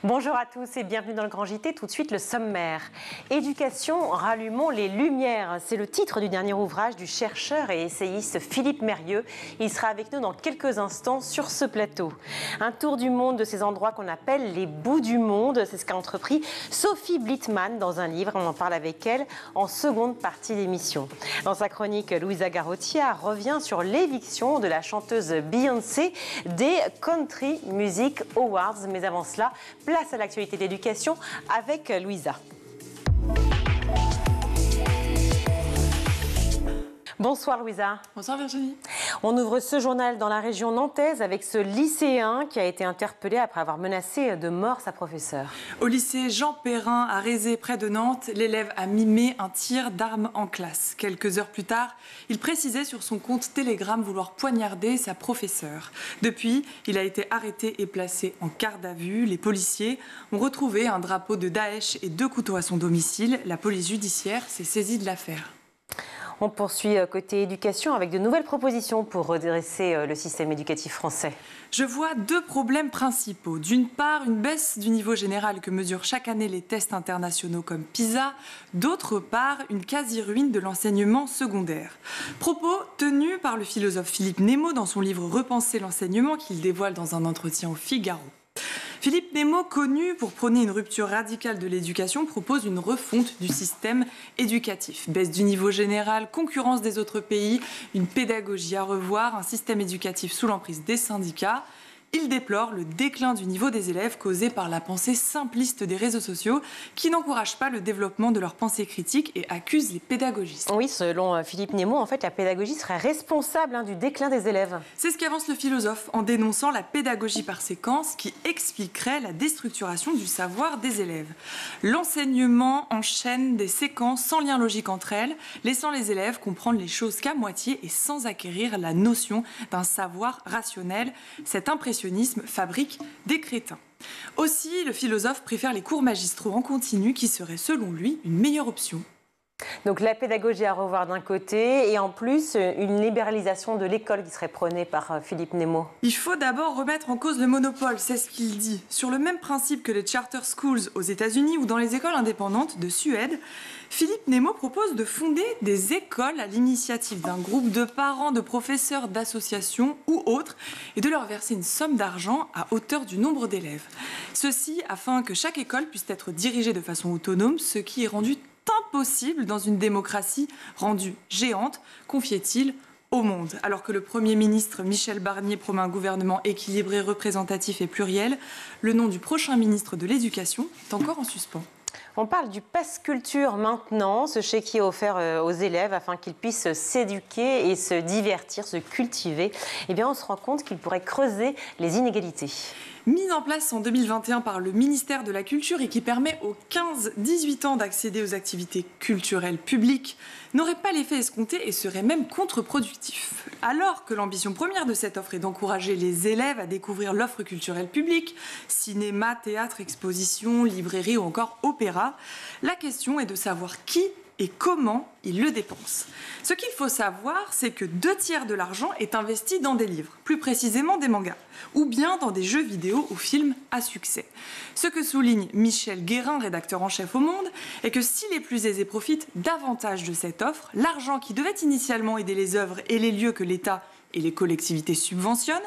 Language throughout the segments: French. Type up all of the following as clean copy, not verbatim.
Bonjour à tous et bienvenue dans le Grand JT. Tout de suite, le sommaire. Éducation, rallumons les lumières. C'est le titre du dernier ouvrage du chercheur et essayiste Philippe Mérieux. Il sera avec nous dans quelques instants sur ce plateau. Un tour du monde de ces endroits qu'on appelle les bouts du monde. C'est ce qu'a entrepris Sophie Blittmann dans un livre. On en parle avec elle en seconde partie d'émission. Dans sa chronique, Louisa Garotia revient sur l'éviction de la chanteuse Beyoncé des Country Music Awards. Mais avant cela, place à l'actualité de l'éducation avec Louisa. Bonsoir Louisa. Bonsoir Virginie. On ouvre ce journal dans la région nantaise avec ce lycéen qui a été interpellé après avoir menacé de mort sa professeure. Au lycée Jean Perrin à Rézé près de Nantes, l'élève a mimé un tir d'arme en classe. Quelques heures plus tard, il précisait sur son compte Telegram vouloir poignarder sa professeure. Depuis, il a été arrêté et placé en garde à vue. Les policiers ont retrouvé un drapeau de Daesh et 2 couteaux à son domicile. La police judiciaire s'est saisie de l'affaire. On poursuit côté éducation avec de nouvelles propositions pour redresser le système éducatif français. Je vois 2 problèmes principaux. D'une part, une baisse du niveau général que mesurent chaque année les tests internationaux comme PISA. D'autre part, une quasi-ruine de l'enseignement secondaire. Propos tenus par le philosophe Philippe Nemo dans son livre Repenser l'enseignement qu'il dévoile dans un entretien au Figaro. Philippe Nemo, connu pour prôner une rupture radicale de l'éducation, propose une refonte du système éducatif. Baisse du niveau général, concurrence des autres pays, une pédagogie à revoir, un système éducatif sous l'emprise des syndicats. Il déplore le déclin du niveau des élèves causé par la pensée simpliste des réseaux sociaux qui n'encouragent pas le développement de leur pensée critique et accuse les pédagogistes. Oui, selon Philippe Nemo, en fait, la pédagogie serait responsable du déclin des élèves. C'est ce qu'avance le philosophe en dénonçant la pédagogie par séquence qui expliquerait la déstructuration du savoir des élèves. L'enseignement enchaîne des séquences sans lien logique entre elles, laissant les élèves comprendre les choses qu'à moitié et sans acquérir la notion d'un savoir rationnel. Cette impression fabrique des crétins. Aussi, le philosophe préfère les cours magistraux en continu qui seraient selon lui une meilleure option. Donc la pédagogie à revoir d'un côté et en plus une libéralisation de l'école qui serait prônée par Philippe Nemo. Il faut d'abord remettre en cause le monopole, c'est ce qu'il dit. Sur le même principe que les charter schools aux États-Unis ou dans les écoles indépendantes de Suède, Philippe Nemo propose de fonder des écoles à l'initiative d'un groupe de parents, de professeurs, d'associations ou autres et de leur verser une somme d'argent à hauteur du nombre d'élèves. Ceci afin que chaque école puisse être dirigée de façon autonome, ce qui est rendu impossible dans une démocratie rendue géante, confiait-il au Monde. Alors que le Premier ministre Michel Barnier promet un gouvernement équilibré, représentatif et pluriel, le nom du prochain ministre de l'Éducation est encore en suspens. On parle du pass culture maintenant, ce chèque qui est offert aux élèves afin qu'ils puissent s'éduquer et se divertir, se cultiver. Eh bien, on se rend compte qu'il pourrait creuser les inégalités. Mise en place en 2021 par le ministère de la Culture et qui permet aux 15-18 ans d'accéder aux activités culturelles publiques, n'aurait pas l'effet escompté et serait même contre-productif. Alors que l'ambition première de cette offre est d'encourager les élèves à découvrir l'offre culturelle publique, cinéma, théâtre, exposition, librairie ou encore opéra, la question est de savoir qui et comment ils le dépensent. Ce qu'il faut savoir, c'est que 2/3 de l'argent est investi dans des livres, plus précisément des mangas, ou bien dans des jeux vidéo ou films à succès. Ce que souligne Michel Guérin, rédacteur en chef au Monde, est que si les plus aisés profitent davantage de cette offre, l'argent qui devait initialement aider les œuvres et les lieux que l'État et les collectivités subventionnent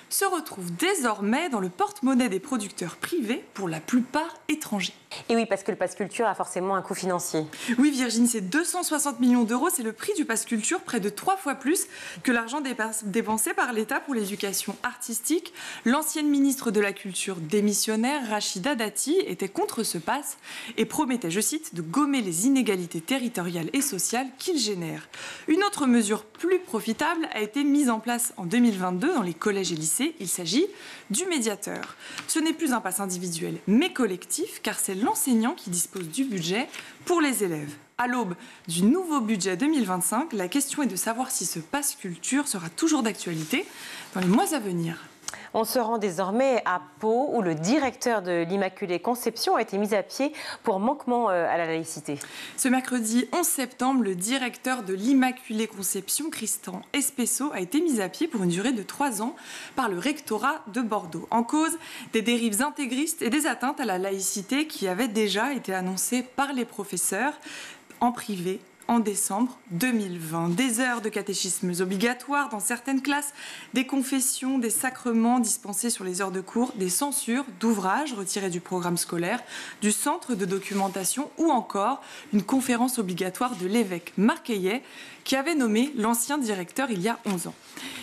se retrouve désormais dans le porte-monnaie des producteurs privés, pour la plupart étrangers. Et oui, parce que le pass culture a forcément un coût financier. Oui, Virginie, c'est 260 millions d'euros, c'est le prix du pass culture, près de 3 fois plus que l'argent dépensé par l'État pour l'éducation artistique. L'ancienne ministre de la Culture démissionnaire, Rachida Dati, était contre ce pass et promettait, je cite, de gommer les inégalités territoriales et sociales qu'il génère. Une autre mesure plus profitable a été mise en place en 2022 dans les collèges et lycées. Il s'agit du médiateur. Ce n'est plus un pass individuel, mais collectif, car c'est l'enseignant qui dispose du budget pour les élèves. À l'aube du nouveau budget 2025, la question est de savoir si ce pass culture sera toujours d'actualité dans les mois à venir. On se rend désormais à Pau, où le directeur de l'Immaculée Conception a été mis à pied pour manquement à la laïcité. Ce mercredi 11 septembre, le directeur de l'Immaculée Conception, Christian Espesso, a été mis à pied pour une durée de 3 ans par le rectorat de Bordeaux. En cause, des dérives intégristes et des atteintes à la laïcité qui avaient déjà été annoncées par les professeurs en privé en décembre 2020. Des heures de catéchismes obligatoires dans certaines classes, des confessions, des sacrements dispensés sur les heures de cours, des censures d'ouvrages retirés du programme scolaire, du centre de documentation ou encore une conférence obligatoire de l'évêque Marqueillet qui avait nommé l'ancien directeur il y a 11 ans.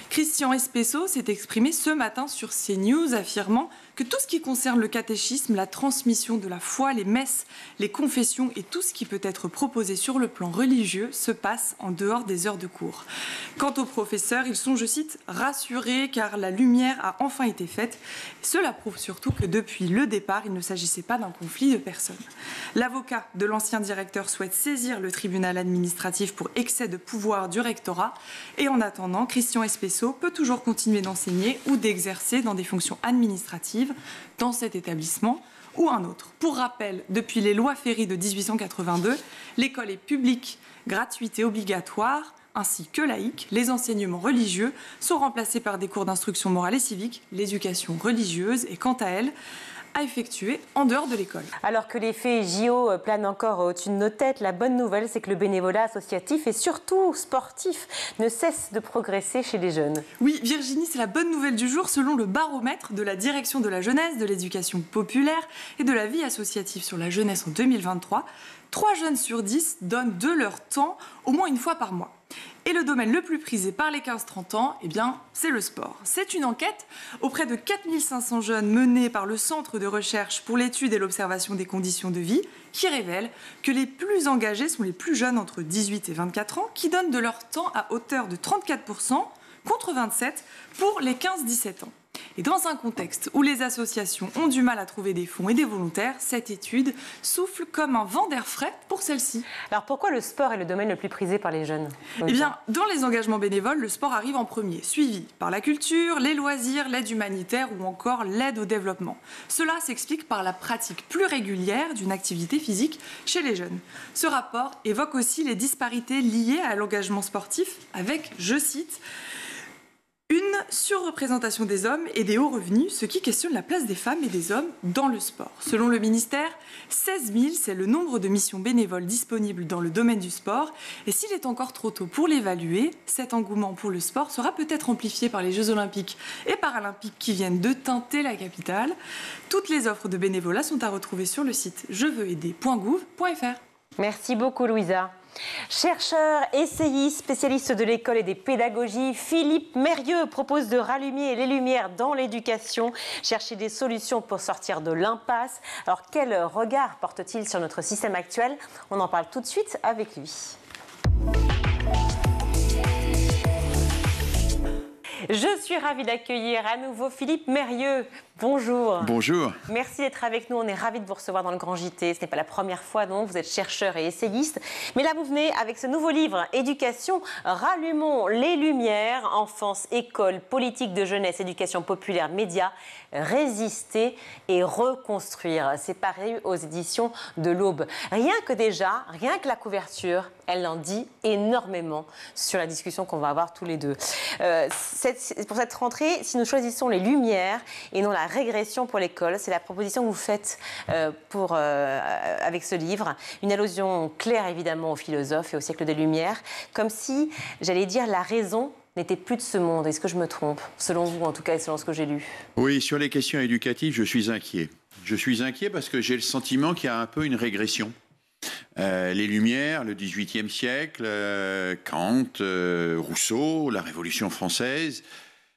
Christian Espesso s'est exprimé ce matin sur CNews affirmant que tout ce qui concerne le catéchisme, la transmission de la foi, les messes, les confessions et tout ce qui peut être proposé sur le plan religieux se passe en dehors des heures de cours. Quant aux professeurs, ils sont, je cite, rassurés car la lumière a enfin été faite. Cela prouve surtout que depuis le départ, il ne s'agissait pas d'un conflit de personnes. L'avocat de l'ancien directeur souhaite saisir le tribunal administratif pour excès de pouvoir du rectorat et en attendant, Christian Espesso peut toujours continuer d'enseigner ou d'exercer dans des fonctions administratives dans cet établissement ou un autre. Pour rappel, depuis les lois Ferry de 1882, l'école est publique, gratuite et obligatoire, ainsi que laïque. Les enseignements religieux sont remplacés par des cours d'instruction morale et civique. L'éducation religieuse est quant à elle à effectuer en dehors de l'école. Alors que les faits JO planent encore au-dessus de nos têtes, la bonne nouvelle, c'est que le bénévolat associatif et surtout sportif ne cesse de progresser chez les jeunes. Oui, Virginie, c'est la bonne nouvelle du jour. Selon le baromètre de la direction de la jeunesse, de l'éducation populaire et de la vie associative sur la jeunesse en 2023, 3 jeunes sur 10 donnent de leur temps au moins une fois par mois. Et le domaine le plus prisé par les 15-30 ans, eh bien, c'est le sport. C'est une enquête auprès de 4500 jeunes menée par le Centre de recherche pour l'étude et l'observation des conditions de vie qui révèle que les plus engagés sont les plus jeunes entre 18 et 24 ans qui donnent de leur temps à hauteur de 34% contre 27% pour les 15-17 ans. Et dans un contexte où les associations ont du mal à trouver des fonds et des volontaires, cette étude souffle comme un vent d'air frais pour celle-ci. Alors pourquoi le sport est le domaine le plus prisé par les jeunes ? Eh bien, dans les engagements bénévoles, le sport arrive en premier, suivi par la culture, les loisirs, l'aide humanitaire ou encore l'aide au développement. Cela s'explique par la pratique plus régulière d'une activité physique chez les jeunes. Ce rapport évoque aussi les disparités liées à l'engagement sportif avec, je cite, une surreprésentation des hommes et des hauts revenus, ce qui questionne la place des femmes et des hommes dans le sport. Selon le ministère, 16 000, c'est le nombre de missions bénévoles disponibles dans le domaine du sport. Et s'il est encore trop tôt pour l'évaluer, cet engouement pour le sport sera peut-être amplifié par les Jeux Olympiques et Paralympiques qui viennent de teinter la capitale. Toutes les offres de bénévolat sont à retrouver sur le site jeveuxaider.gouv.fr. Merci beaucoup, Louisa. Chercheur, essayiste, spécialiste de l'école et des pédagogies, Philippe Mérieux propose de rallumer les lumières dans l'éducation, chercher des solutions pour sortir de l'impasse. Alors quel regard porte-t-il sur notre système actuel ? On en parle tout de suite avec lui. Je suis ravie d'accueillir à nouveau Philippe Mérieux. Bonjour. Bonjour. Merci d'être avec nous. On est ravis de vous recevoir dans le Grand JT. Ce n'est pas la première fois, donc. Vous êtes chercheur et essayiste. Mais là, vous venez avec ce nouveau livre, Éducation, rallumons les lumières. Enfance, école, politique de jeunesse, éducation populaire, médias, résister et reconstruire. C'est paru aux éditions de l'Aube. Rien que la couverture, elle en dit énormément sur la discussion qu'on va avoir tous les deux. Pour cette rentrée, si nous choisissons les lumières et non la régression pour l'école, c'est la proposition que vous faites avec ce livre. Une allusion claire évidemment aux philosophes et au siècle des Lumières, comme si, j'allais dire, la raison n'était plus de ce monde. Est-ce que je me trompe, selon vous en tout cas et selon ce que j'ai lu ? Oui, sur les questions éducatives, je suis inquiet. Je suis inquiet parce que j'ai le sentiment qu'il y a un peu une régression. Les Lumières, le XVIIIe siècle, Kant, Rousseau, la Révolution française,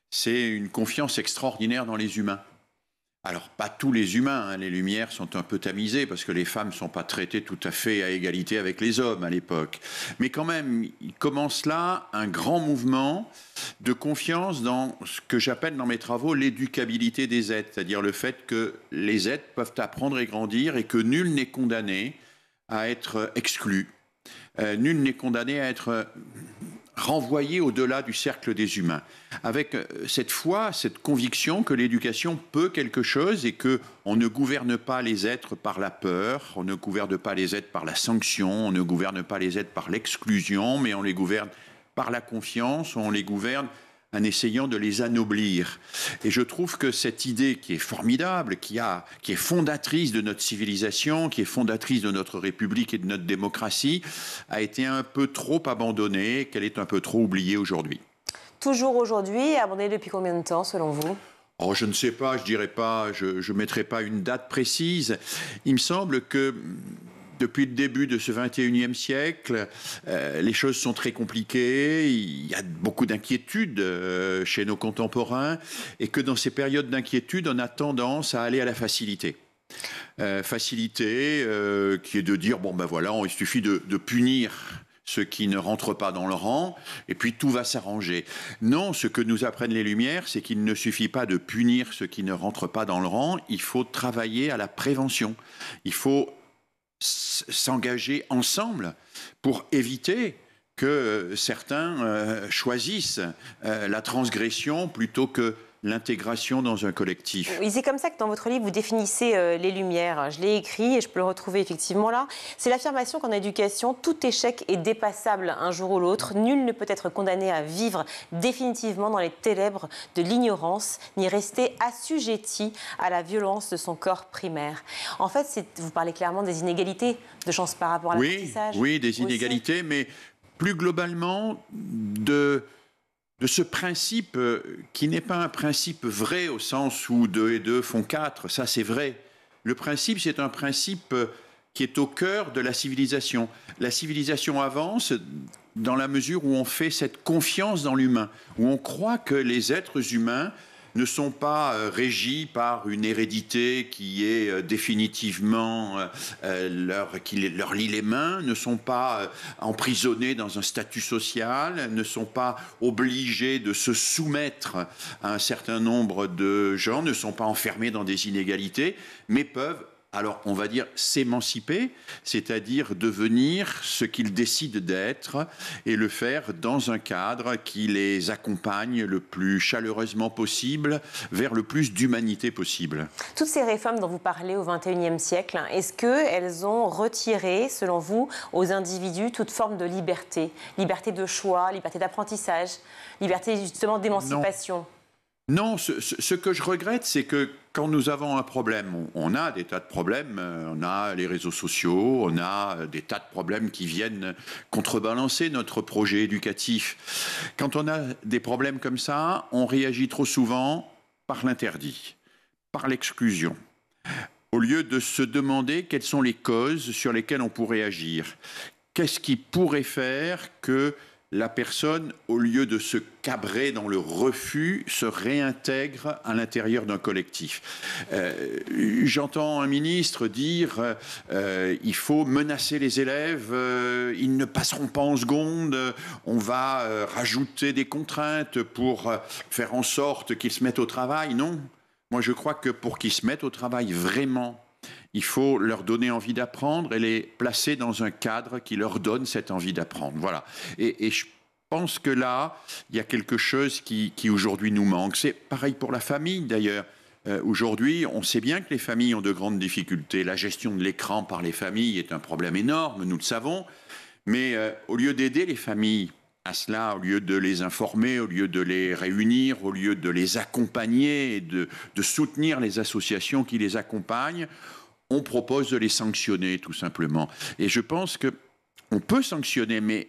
c'est une confiance extraordinaire dans les humains. Alors, pas tous les humains, hein, les Lumières sont un peu tamisées parce que les femmes ne sont pas traitées tout à fait à égalité avec les hommes à l'époque. Mais quand même, il commence là un grand mouvement de confiance dans ce que j'appelle dans mes travaux l'éducabilité des êtres, c'est-à-dire le fait que les êtres peuvent apprendre et grandir et que nul n'est condamné à être exclu. Nul n'est condamné à être renvoyer au-delà du cercle des humains, avec cette foi, cette conviction que l'éducation peut quelque chose et qu'on ne gouverne pas les êtres par la peur, on ne gouverne pas les êtres par la sanction, on ne gouverne pas les êtres par l'exclusion, mais on les gouverne par la confiance, on les gouverne en essayant de les anoblir. Et je trouve que cette idée qui est formidable, qui est fondatrice de notre civilisation, qui est fondatrice de notre République et de notre démocratie, a été un peu trop abandonnée, qu'elle est un peu trop oubliée aujourd'hui. Toujours aujourd'hui, abandonnée depuis combien de temps selon vous ? Oh, je ne sais pas, je dirais pas, je mettrai pas une date précise. Il me semble que depuis le début de ce 21e siècle, les choses sont très compliquées, il y a beaucoup d'inquiétudes chez nos contemporains, et que dans ces périodes d'inquiétude, on a tendance à aller à la facilité. Facilité qui est de dire, bon ben voilà, il suffit de punir ceux qui ne rentrent pas dans le rang, et puis tout va s'arranger. Non, ce que nous apprennent les Lumières, c'est qu'il ne suffit pas de punir ceux qui ne rentrent pas dans le rang, il faut travailler à la prévention. Il faut s'engager ensemble pour éviter que certains choisissent la transgression plutôt que l'intégration dans un collectif. Oui, c'est comme ça que dans votre livre, vous définissez les Lumières. Je l'ai écrit et je peux le retrouver effectivement là. C'est l'affirmation qu'en éducation, tout échec est dépassable un jour ou l'autre. Nul ne peut être condamné à vivre définitivement dans les ténèbres de l'ignorance, ni rester assujetti à la violence de son corps primaire. En fait, vous parlez clairement des inégalités de chance par rapport à l'apprentissage. Oui, des inégalités, aussi. Mais plus globalement de ce principe qui n'est pas un principe vrai au sens où 2 et 2 font 4, ça c'est vrai. Le principe, c'est un principe qui est au cœur de la civilisation. La civilisation avance dans la mesure où on fait cette confiance dans l'humain, où on croit que les êtres humains ne sont pas régis par une hérédité qui est définitivement qui leur lie les mains, ne sont pas emprisonnés dans un statut social, ne sont pas obligés de se soumettre à un certain nombre de gens, ne sont pas enfermés dans des inégalités, mais peuvent, alors on va dire, s'émanciper, c'est-à-dire devenir ce qu'ils décident d'être et le faire dans un cadre qui les accompagne le plus chaleureusement possible vers le plus d'humanité possible. Toutes ces réformes dont vous parlez au XXIe siècle, est-ce qu'elles ont retiré, selon vous, aux individus toute forme de liberté ? Liberté de choix, liberté d'apprentissage, liberté justement d'émancipation ? Non, ce que je regrette, c'est que quand nous avons un problème, on a des tas de problèmes, on a les réseaux sociaux, on a des tas de problèmes qui viennent contrebalancer notre projet éducatif. Quand on a des problèmes comme ça, on réagit trop souvent par l'interdit, par l'exclusion, au lieu de se demander quelles sont les causes sur lesquelles on pourrait agir. Qu'est-ce qui pourrait faire que la personne, au lieu de se cabrer dans le refus, se réintègre à l'intérieur d'un collectif. J'entends un ministre dire il faut menacer les élèves, ils ne passeront pas en seconde, on va rajouter des contraintes pour faire en sorte qu'ils se mettent au travail. Non, moi je crois que pour qu'ils se mettent au travail vraiment, il faut leur donner envie d'apprendre et les placer dans un cadre qui leur donne cette envie d'apprendre. Voilà. Et je pense que là, il y a quelque chose qui aujourd'hui nous manque. C'est pareil pour la famille d'ailleurs. Aujourd'hui, on sait bien que les familles ont de grandes difficultés. La gestion de l'écran par les familles est un problème énorme, nous le savons. Mais au lieu d'aider les familles à cela, au lieu de les informer, au lieu de les réunir, au lieu de les accompagner et de soutenir les associations qui les accompagnent, on propose de les sanctionner, tout simplement. Et je pense qu'on peut sanctionner, mais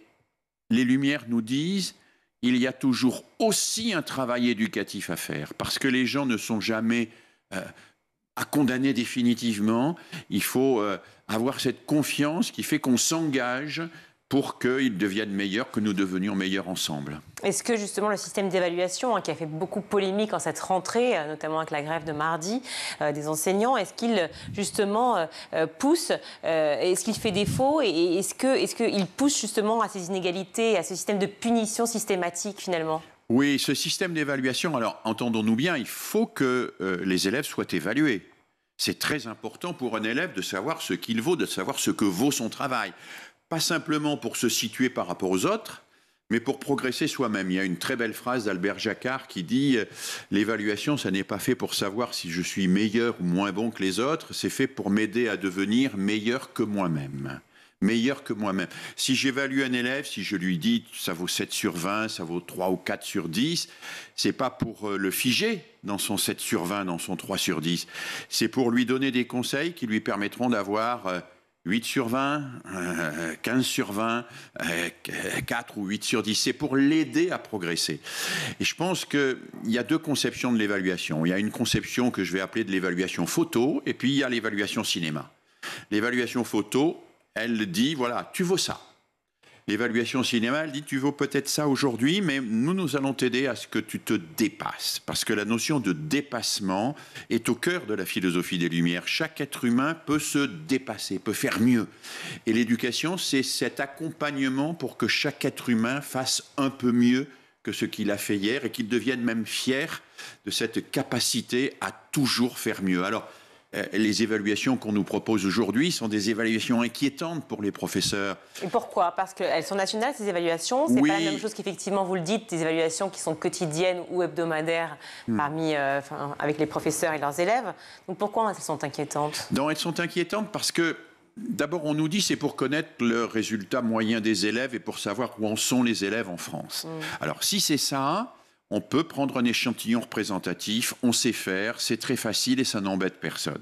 les Lumières nous disent qu'il y a toujours aussi un travail éducatif à faire, parce que les gens ne sont jamais à condamner définitivement. Il faut avoir cette confiance qui fait qu'on s'engage pour qu'ils deviennent meilleurs, que nous devenions meilleurs ensemble. Est-ce que justement le système d'évaluation, qui a fait beaucoup polémique en cette rentrée, notamment avec la grève de mardi des enseignants, est-ce qu'il justement pousse, est-ce qu'il fait défaut et est-ce qu'il pousse justement à ces inégalités, à ce système de punition systématique finalement ? Oui, ce système d'évaluation, alors entendons-nous bien, il faut que les élèves soient évalués. C'est très important pour un élève de savoir ce qu'il vaut, de savoir ce que vaut son travail. Pas simplement pour se situer par rapport aux autres, mais pour progresser soi-même. Il y a une très belle phrase d'Albert Jacquard qui dit « L'évaluation, ça n'est pas fait pour savoir si je suis meilleur ou moins bon que les autres, c'est fait pour m'aider à devenir meilleur que moi-même. » Meilleur que moi-même. Si j'évalue un élève, si je lui dis ça vaut 7 sur 20, ça vaut 3 ou 4 sur 10, c'est pas pour le figer dans son 7 sur 20, dans son 3 sur 10. C'est pour lui donner des conseils qui lui permettront d'avoir 8 sur 20, 15 sur 20, 4 ou 8 sur 10. C'est pour l'aider à progresser. Et je pense qu'il y a deux conceptions de l'évaluation. Il y a une conception que je vais appeler de l'évaluation photo, et puis il y a l'évaluation cinéma. L'évaluation photo, elle dit, voilà, tu vaux ça. L'évaluation cinéma, elle dit, tu vaux peut-être ça aujourd'hui, mais nous allons t'aider à ce que tu te dépasses. Parce que la notion de dépassement est au cœur de la philosophie des Lumières. Chaque être humain peut se dépasser, peut faire mieux. Et l'éducation, c'est cet accompagnement pour que chaque être humain fasse un peu mieux que ce qu'il a fait hier et qu'il devienne même fier de cette capacité à toujours faire mieux. Alors, les évaluations qu'on nous propose aujourd'hui sont des évaluations inquiétantes pour les professeurs. Et pourquoi? Parce qu'elles sont nationales, ces évaluations. C'est pas la même chose qu'effectivement, vous le dites, des évaluations qui sont quotidiennes ou hebdomadaires avec les professeurs et leurs élèves. Donc pourquoi elles sont inquiétantes? Elles sont inquiétantes parce que, d'abord, on nous dit c'est pour connaître le résultat moyen des élèves et pour savoir où en sont les élèves en France. Alors, si c'est ça, on peut prendre un échantillon représentatif, on sait faire, c'est très facile et ça n'embête personne.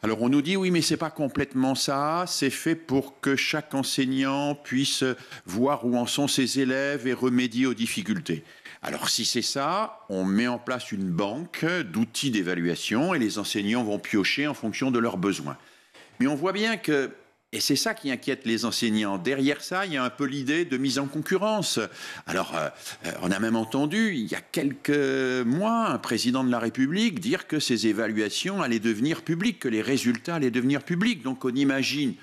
Alors on nous dit oui mais c'est pas complètement ça, c'est fait pour que chaque enseignant puisse voir où en sont ses élèves et remédier aux difficultés. Alors si c'est ça, on met en place une banque d'outils d'évaluation et les enseignants vont piocher en fonction de leurs besoins. Mais on voit bien que et c'est ça qui inquiète les enseignants. Derrière ça, il y a un peu l'idée de mise en concurrence. Alors, on a même entendu, il y a quelques mois, un président de la République dire que ces évaluations allaient devenir publiques, que les résultats allaient devenir publics. Donc, on imagine...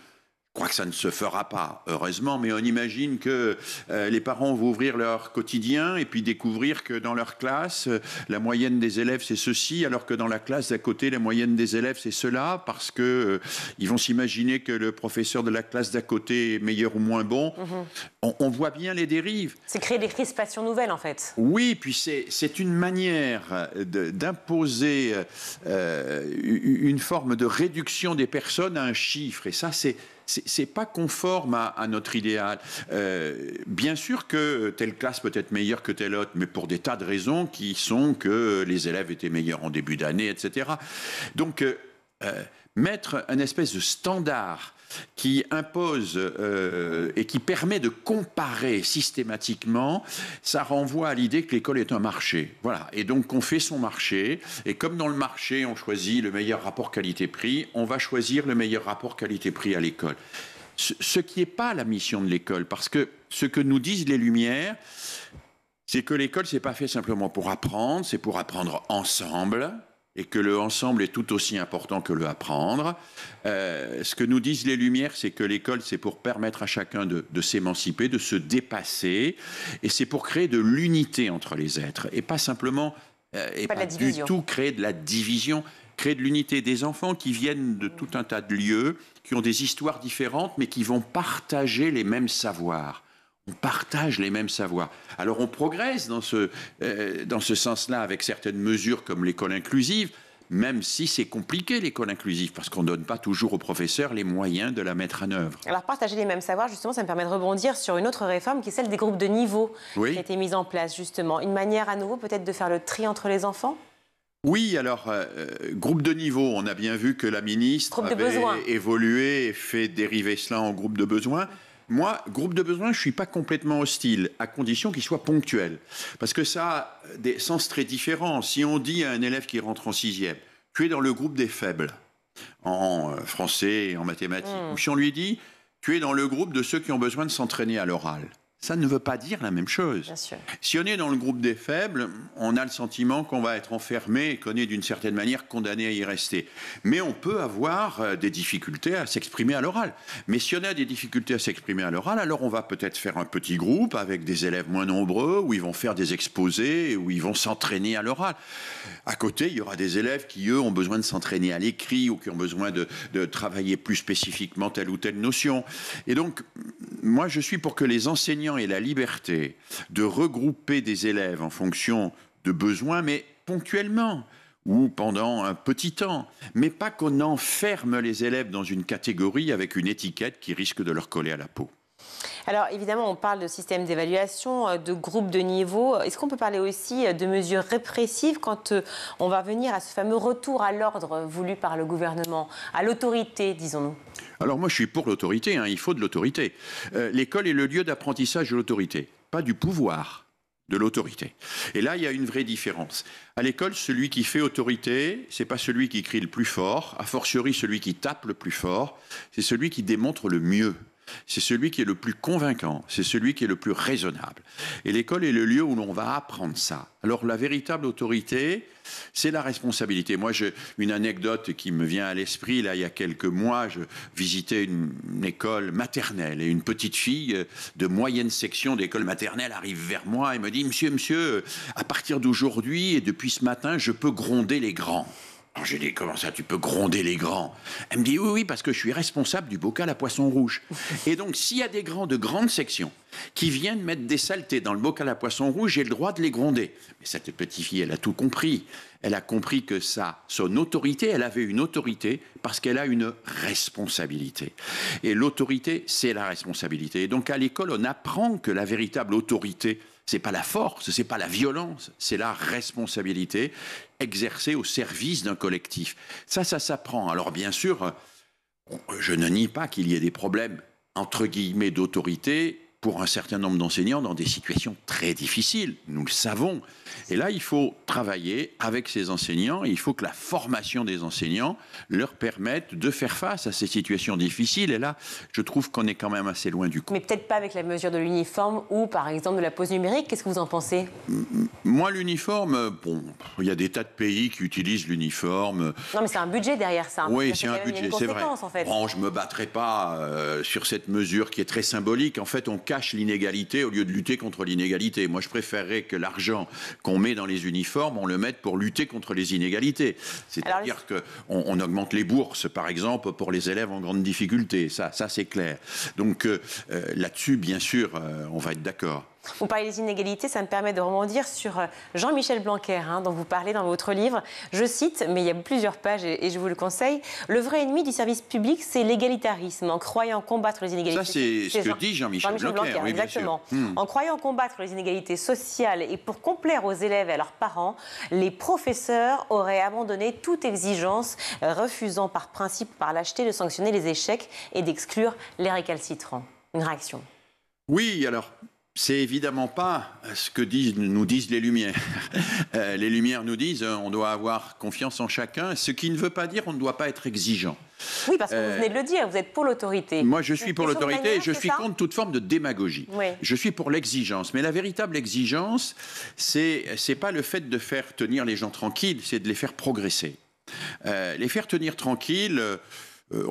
Je crois que ça ne se fera pas, heureusement, mais on imagine que les parents vont ouvrir leur quotidien et puis découvrir que dans leur classe, la moyenne des élèves, c'est ceci, alors que dans la classe d'à côté, la moyenne des élèves, c'est cela, parce que ils vont s'imaginer que le professeur de la classe d'à côté est meilleur ou moins bon. On voit bien les dérives. C'est créer des crispations nouvelles, en fait. Oui, puis c'est une manière d'imposer une forme de réduction des personnes à un chiffre, et ça, c'est pas conforme à notre idéal. Bien sûr que telle classe peut être meilleure que telle autre, mais pour des tas de raisons qui sont que les élèves étaient meilleurs en début d'année, etc. Donc, mettre un espèce de standard qui impose et qui permet de comparer systématiquement, ça renvoie à l'idée que l'école est un marché. Voilà. Et donc, on fait son marché. Et comme dans le marché, on choisit le meilleur rapport qualité-prix, on va choisir le meilleur rapport qualité-prix à l'école. Ce qui n'est pas la mission de l'école. Parce que ce que nous disent les Lumières, c'est que l'école, c'est pas fait simplement pour apprendre, c'est pour apprendre ensemble. Et que le ensemble est tout aussi important que le apprendre. Ce que nous disent les Lumières, c'est que l'école, c'est pour permettre à chacun de s'émanciper, de se dépasser, et c'est pour créer de l'unité entre les êtres, et pas simplement, et pas du tout créer de la division, créer de l'unité. Des enfants qui viennent de tout un tas de lieux, qui ont des histoires différentes, mais qui vont partager les mêmes savoirs. On partage les mêmes savoirs. Alors on progresse dans ce sens-là avec certaines mesures comme l'école inclusive, même si c'est compliqué l'école inclusive, parce qu'on ne donne pas toujours aux professeurs les moyens de la mettre en œuvre. Alors partager les mêmes savoirs, justement, ça me permet de rebondir sur une autre réforme qui est celle des groupes de niveau qui a été mise en place, justement. Une manière à nouveau peut-être de faire le tri entre les enfants ? Oui, alors, groupe de niveau, on a bien vu que la ministre avait évolué et fait dériver cela en groupe de besoins. Moi, groupe de besoins, je ne suis pas complètement hostile, à condition qu'il soit ponctuel. Parce que ça a des sens très différents. Si on dit à un élève qui rentre en 6e, tu es dans le groupe des faibles, en français et en mathématiques, ou si on lui dit, tu es dans le groupe de ceux qui ont besoin de s'entraîner à l'oral, ça ne veut pas dire la même chose. Bien sûr. Si on est dans le groupe des faibles, on a le sentiment qu'on va être enfermé et qu'on est d'une certaine manière condamné à y rester. Mais on peut avoir des difficultés à s'exprimer à l'oral. Mais si on a des difficultés à s'exprimer à l'oral, alors on va peut-être faire un petit groupe avec des élèves moins nombreux, où ils vont faire des exposés, où ils vont s'entraîner à l'oral. À côté, il y aura des élèves qui, eux, ont besoin de s'entraîner à l'écrit ou qui ont besoin de travailler plus spécifiquement telle ou telle notion. Et donc, moi, je suis pour que les enseignants enseignant ait la liberté de regrouper des élèves en fonction de besoins, mais ponctuellement ou pendant un petit temps, mais pas qu'on enferme les élèves dans une catégorie avec une étiquette qui risque de leur coller à la peau. Alors évidemment, on parle de système d'évaluation, de groupe de niveau. Est-ce qu'on peut parler aussi de mesures répressives quand on va venir à ce fameux retour à l'ordre voulu par le gouvernement, à l'autorité, disons-nous? Alors moi, je suis pour l'autorité, il faut de l'autorité. L'école est le lieu d'apprentissage de l'autorité, pas du pouvoir, de l'autorité. Et là, il y a une vraie différence. À l'école, celui qui fait autorité, c'est pas celui qui crie le plus fort, a fortiori celui qui tape le plus fort, c'est celui qui démontre le mieux. C'est celui qui est le plus convaincant, c'est celui qui est le plus raisonnable. Et l'école est le lieu où l'on va apprendre ça. Alors la véritable autorité, c'est la responsabilité. Moi, une anecdote qui me vient à l'esprit, là, il y a quelques mois, je visitais une école maternelle et une petite fille de moyenne section d'école maternelle arrive vers moi et me dit « Monsieur, à partir d'aujourd'hui et depuis ce matin, je peux gronder les grands ». Alors j'ai dit, comment ça, tu peux gronder les grands? Elle me dit, oui, parce que je suis responsable du bocal à poisson rouge. Et donc, s'il y a des grands de grande section qui viennent mettre des saletés dans le bocal à poisson rouge, j'ai le droit de les gronder. Mais cette petite fille, elle a tout compris. Elle a compris que son autorité, elle avait une autorité parce qu'elle a une responsabilité. Et l'autorité, c'est la responsabilité. Et donc, à l'école, on apprend que la véritable autorité, c'est pas la force, c'est pas la violence, c'est la responsabilité exercée au service d'un collectif. Ça s'apprend. Alors bien sûr, je ne nie pas qu'il y ait des problèmes, entre guillemets, d'autorité pour un certain nombre d'enseignants dans des situations très difficiles. Nous le savons. Et là, il faut travailler avec ces enseignants et il faut que la formation des enseignants leur permette de faire face à ces situations difficiles. Et là, je trouve qu'on est quand même assez loin du compte. Mais peut-être pas avec la mesure de l'uniforme ou, par exemple, de la pause numérique. Qu'est-ce que vous en pensez? Moi, l'uniforme, bon, il y a des tas de pays qui utilisent l'uniforme. Non, mais c'est un budget derrière ça. Oui, c'est un budget, c'est vrai. En fait. Bon, je ne me battrai pas sur cette mesure qui est très symbolique. En fait, on cache l'inégalité au lieu de lutter contre l'inégalité. Moi, je préférerais que l'argent qu'on met dans les uniformes, on le mette pour lutter contre les inégalités. C'est-à-dire qu'on augmente les bourses, par exemple, pour les élèves en grande difficulté. Ça c'est clair. Donc là-dessus, bien sûr, on va être d'accord. Vous parlez des inégalités, ça me permet de rebondir sur Jean-Michel Blanquer, dont vous parlez dans votre livre. Je cite, mais il y a plusieurs pages et je vous le conseille, « Le vrai ennemi du service public, c'est l'égalitarisme. En croyant combattre les inégalités... » Ça, c'est ce que dit Jean-Michel Blanquer. Oui, exactement. En croyant combattre les inégalités sociales et pour complaire aux élèves et à leurs parents, les professeurs auraient abandonné toute exigence, refusant par principe, par lâcheté, de sanctionner les échecs et d'exclure les récalcitrants. Une réaction? Oui, alors... C'est évidemment pas ce que nous disent les Lumières. Les Lumières nous disent on doit avoir confiance en chacun, ce qui ne veut pas dire on ne doit pas être exigeant. Oui, parce que vous venez de le dire, vous êtes pour l'autorité. Moi, je suis pour l'autorité et je suis contre toute forme de démagogie. Oui. Je suis pour l'exigence. Mais la véritable exigence, c'est pas le fait de faire tenir les gens tranquilles, c'est de les faire progresser. Les faire tenir tranquilles...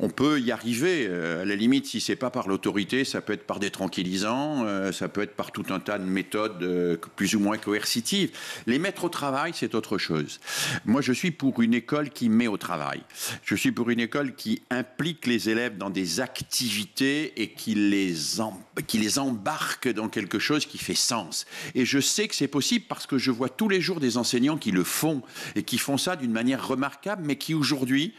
on peut y arriver, à la limite, si ce n'est pas par l'autorité, ça peut être par des tranquillisants, ça peut être par tout un tas de méthodes plus ou moins coercitives. Les mettre au travail, c'est autre chose. Moi, je suis pour une école qui met au travail. Je suis pour une école qui implique les élèves dans des activités et qui les embarque dans quelque chose qui fait sens. Et je sais que c'est possible parce que je vois tous les jours des enseignants qui le font et qui font ça d'une manière remarquable, mais qui aujourd'hui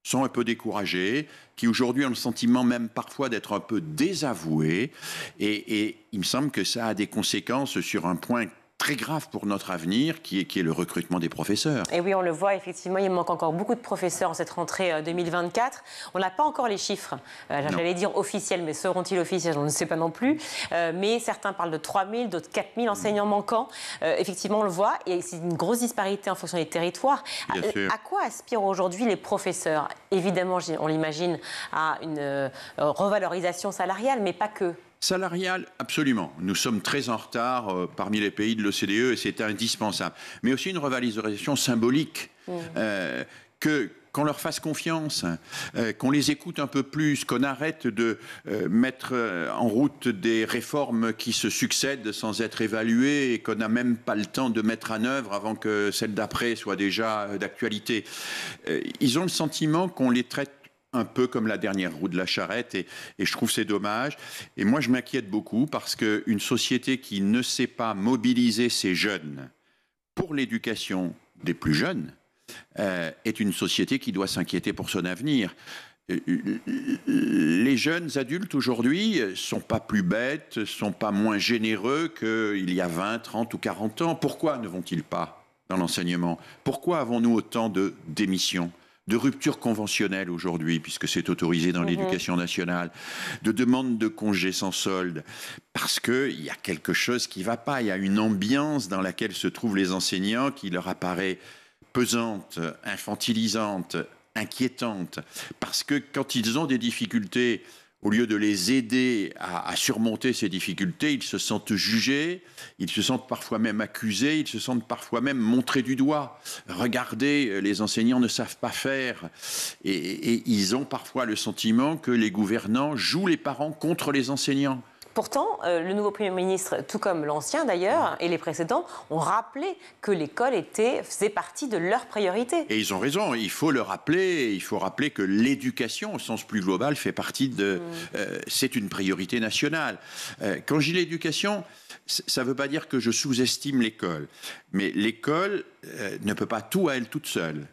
sont un peu découragés, qui aujourd'hui ont le sentiment même parfois d'être un peu désavoués. Et il me semble que ça a des conséquences sur un point très grave pour notre avenir, qui est le recrutement des professeurs. Et oui, on le voit, effectivement, il manque encore beaucoup de professeurs en cette rentrée 2024. On n'a pas encore les chiffres, j'allais dire officiels, mais seront-ils officiels? On ne sait pas non plus. Mais certains parlent de 3 000, d'autres 4 000 enseignants manquants. Effectivement, on le voit, et c'est une grosse disparité en fonction des territoires. À quoi aspirent aujourd'hui les professeurs? Évidemment, on l'imagine, à une revalorisation salariale, mais pas que. Salarial, absolument. Nous sommes très en retard parmi les pays de l'OCDE et c'est indispensable. Mais aussi une revalorisation symbolique. Qu'on leur fasse confiance, qu'on les écoute un peu plus, qu'on arrête de mettre en route des réformes qui se succèdent sans être évaluées et qu'on n'a même pas le temps de mettre en œuvre avant que celle d'après soit déjà d'actualité. Ils ont le sentiment qu'on les traite un peu comme la dernière roue de la charrette et je trouve c'est dommage. Et moi, je m'inquiète beaucoup parce qu'une société qui ne sait pas mobiliser ses jeunes pour l'éducation des plus jeunes est une société qui doit s'inquiéter pour son avenir. Les jeunes adultes aujourd'hui ne sont pas plus bêtes, ne sont pas moins généreux qu'il y a 20, 30 ou 40 ans. Pourquoi ne vont-ils pas dans l'enseignement? Pourquoi avons-nous autant de démissions, de ruptures conventionnelles aujourd'hui, puisque c'est autorisé dans l'éducation nationale, de demandes de congés sans solde? Parce qu'il y a quelque chose qui ne va pas, il y a une ambiance dans laquelle se trouvent les enseignants qui leur apparaît pesante, infantilisante, inquiétante, parce que quand ils ont des difficultés, au lieu de les aider à surmonter ces difficultés, ils se sentent jugés, ils se sentent parfois même accusés, ils se sentent parfois même montrés du doigt. Regardez, les enseignants ne savent pas faire. Et ils ont parfois le sentiment que les gouvernants jouent les parents contre les enseignants. Pourtant, le nouveau Premier ministre, tout comme l'ancien d'ailleurs, et les précédents, ont rappelé que l'école faisait partie de leurs priorités. Et ils ont raison, il faut le rappeler, il faut rappeler que l'éducation, au sens plus global, fait partie de... c'est une priorité nationale. Quand je dis l'éducation, ça ne veut pas dire que je sous-estime l'école, mais l'école ne peut pas tout à elle toute seule.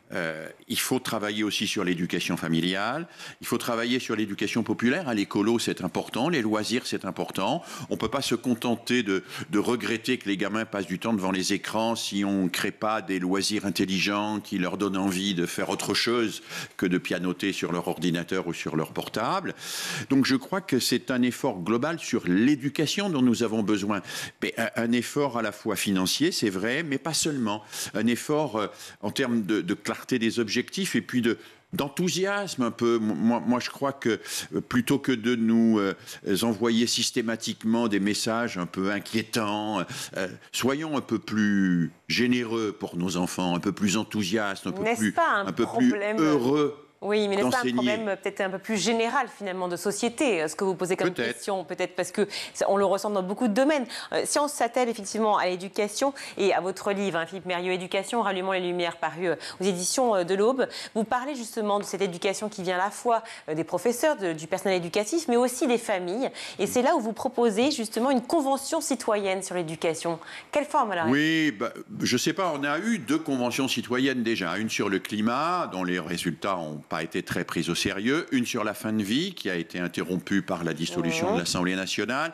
Il faut travailler aussi sur l'éducation familiale, il faut travailler sur l'éducation populaire. À l'écolo, c'est important, les loisirs, c'est important. On ne peut pas se contenter de regretter que les gamins passent du temps devant les écrans si on ne crée pas des loisirs intelligents qui leur donnent envie de faire autre chose que de pianoter sur leur ordinateur ou sur leur portable. Donc je crois que c'est un effort global sur l'éducation dont nous avons besoin. Mais un effort à la fois financier, c'est vrai, mais pas seulement. Un effort en termes de clarté des objectifs et puis d'enthousiasme un peu. Moi, je crois que plutôt que de nous envoyer systématiquement des messages un peu inquiétants, soyons un peu plus généreux pour nos enfants, un peu plus enthousiastes, un peu plus heureux. Oui, mais n'est-ce pas un problème peut-être un peu plus général finalement de société, ce que vous posez comme question, peut-être parce qu'on le ressent dans beaucoup de domaines. Si on s'attelle effectivement à l'éducation et à votre livre, Philippe Mérieux, Éducation, rallumons les lumières, paru aux éditions de l'Aube, vous parlez justement de cette éducation qui vient à la fois des professeurs, du personnel éducatif, mais aussi des familles. Et c'est là où vous proposez justement une convention citoyenne sur l'éducation. Quelle forme alors? Oui, je ne sais pas, on a eu 2 conventions citoyennes déjà. Une sur le climat, dont les résultats ont pas été très prise au sérieux, une sur la fin de vie qui a été interrompue par la dissolution de l'Assemblée nationale.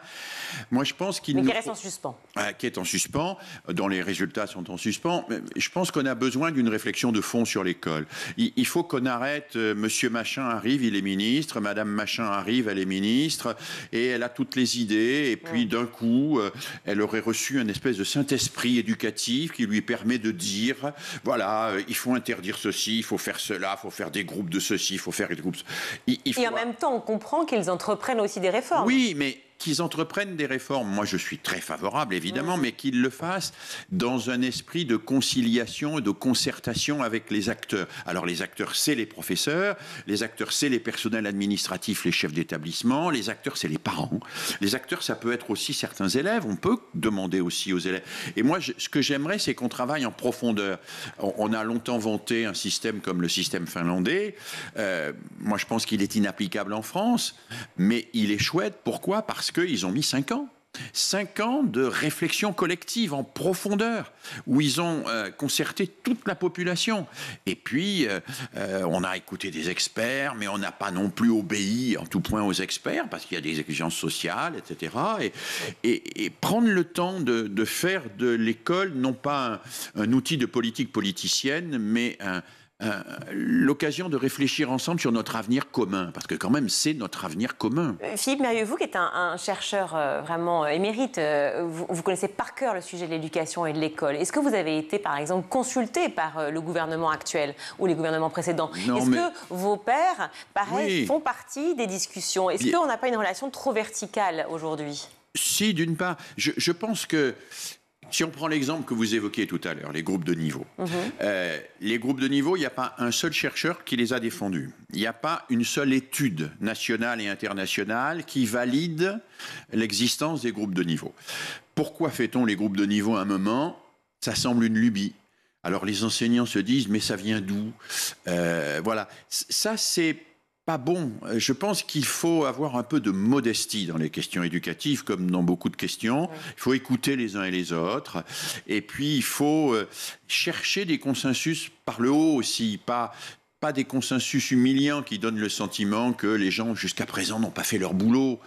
Moi, je pense qu'il qui reste en suspens. Qui est en suspens, dont les résultats sont en suspens. Mais je pense qu'on a besoin d'une réflexion de fond sur l'école. Il faut qu'on arrête. Monsieur Machin arrive, il est ministre. Madame Machin arrive, elle est ministre, et elle a toutes les idées. Et puis d'un coup, elle aurait reçu un espèce de Saint-Esprit éducatif qui lui permet de dire voilà, il faut interdire ceci, il faut faire cela, il faut faire des groupes de ceci, il faut faire des groupes. Et en même temps, on comprend qu'ils entreprennent aussi des réformes. Oui, mais qu'ils entreprennent des réformes, moi je suis très favorable évidemment, mais qu'ils le fassent dans un esprit de conciliation et de concertation avec les acteurs. Alors les acteurs, c'est les professeurs, les acteurs, c'est les personnels administratifs, les chefs d'établissement, les acteurs, c'est les parents. Les acteurs, ça peut être aussi certains élèves, on peut demander aussi aux élèves. Et moi, ce que j'aimerais, c'est qu'on travaille en profondeur. On a longtemps vanté un système comme le système finlandais. Moi, je pense qu'il est inapplicable en France, mais il est chouette. Pourquoi ? Parce qu'ils ont mis 5 ans. 5 ans de réflexion collective en profondeur, où ils ont concerté toute la population. Et puis, on a écouté des experts, mais on n'a pas non plus obéi en tout point aux experts, parce qu'il y a des exigences sociales, etc. Et prendre le temps de faire de l'école, non pas un outil de politique politicienne, mais l'occasion de réfléchir ensemble sur notre avenir commun, parce que quand même c'est notre avenir commun. Philippe Mérieux, vous qui êtes un chercheur vraiment émérite, vous connaissez par cœur le sujet de l'éducation et de l'école. Est-ce que vous avez été par exemple consulté par le gouvernement actuel ou les gouvernements précédents? Est-ce que vos pairs, pareil, font partie des discussions? Est-ce qu'on n'a pas une relation trop verticale aujourd'hui? Si, d'une part, je pense que si on prend l'exemple que vous évoquiez tout à l'heure, les groupes de niveau. Les groupes de niveau, il n'y a pas un seul chercheur qui les a défendus. Il n'y a pas une seule étude nationale et internationale qui valide l'existence des groupes de niveau. Pourquoi fait-on les groupes de niveau à un moment? Ça semble une lubie. Alors les enseignants se disent, mais ça vient d'où? Voilà. Ça, c'est pas bon. Je pense qu'il faut avoir un peu de modestie dans les questions éducatives, comme dans beaucoup de questions. Oui. Il faut écouter les uns et les autres. Et puis, il faut chercher des consensus par le haut aussi, pas des consensus humiliants qui donnent le sentiment que les gens, jusqu'à présent, n'ont pas fait leur boulot.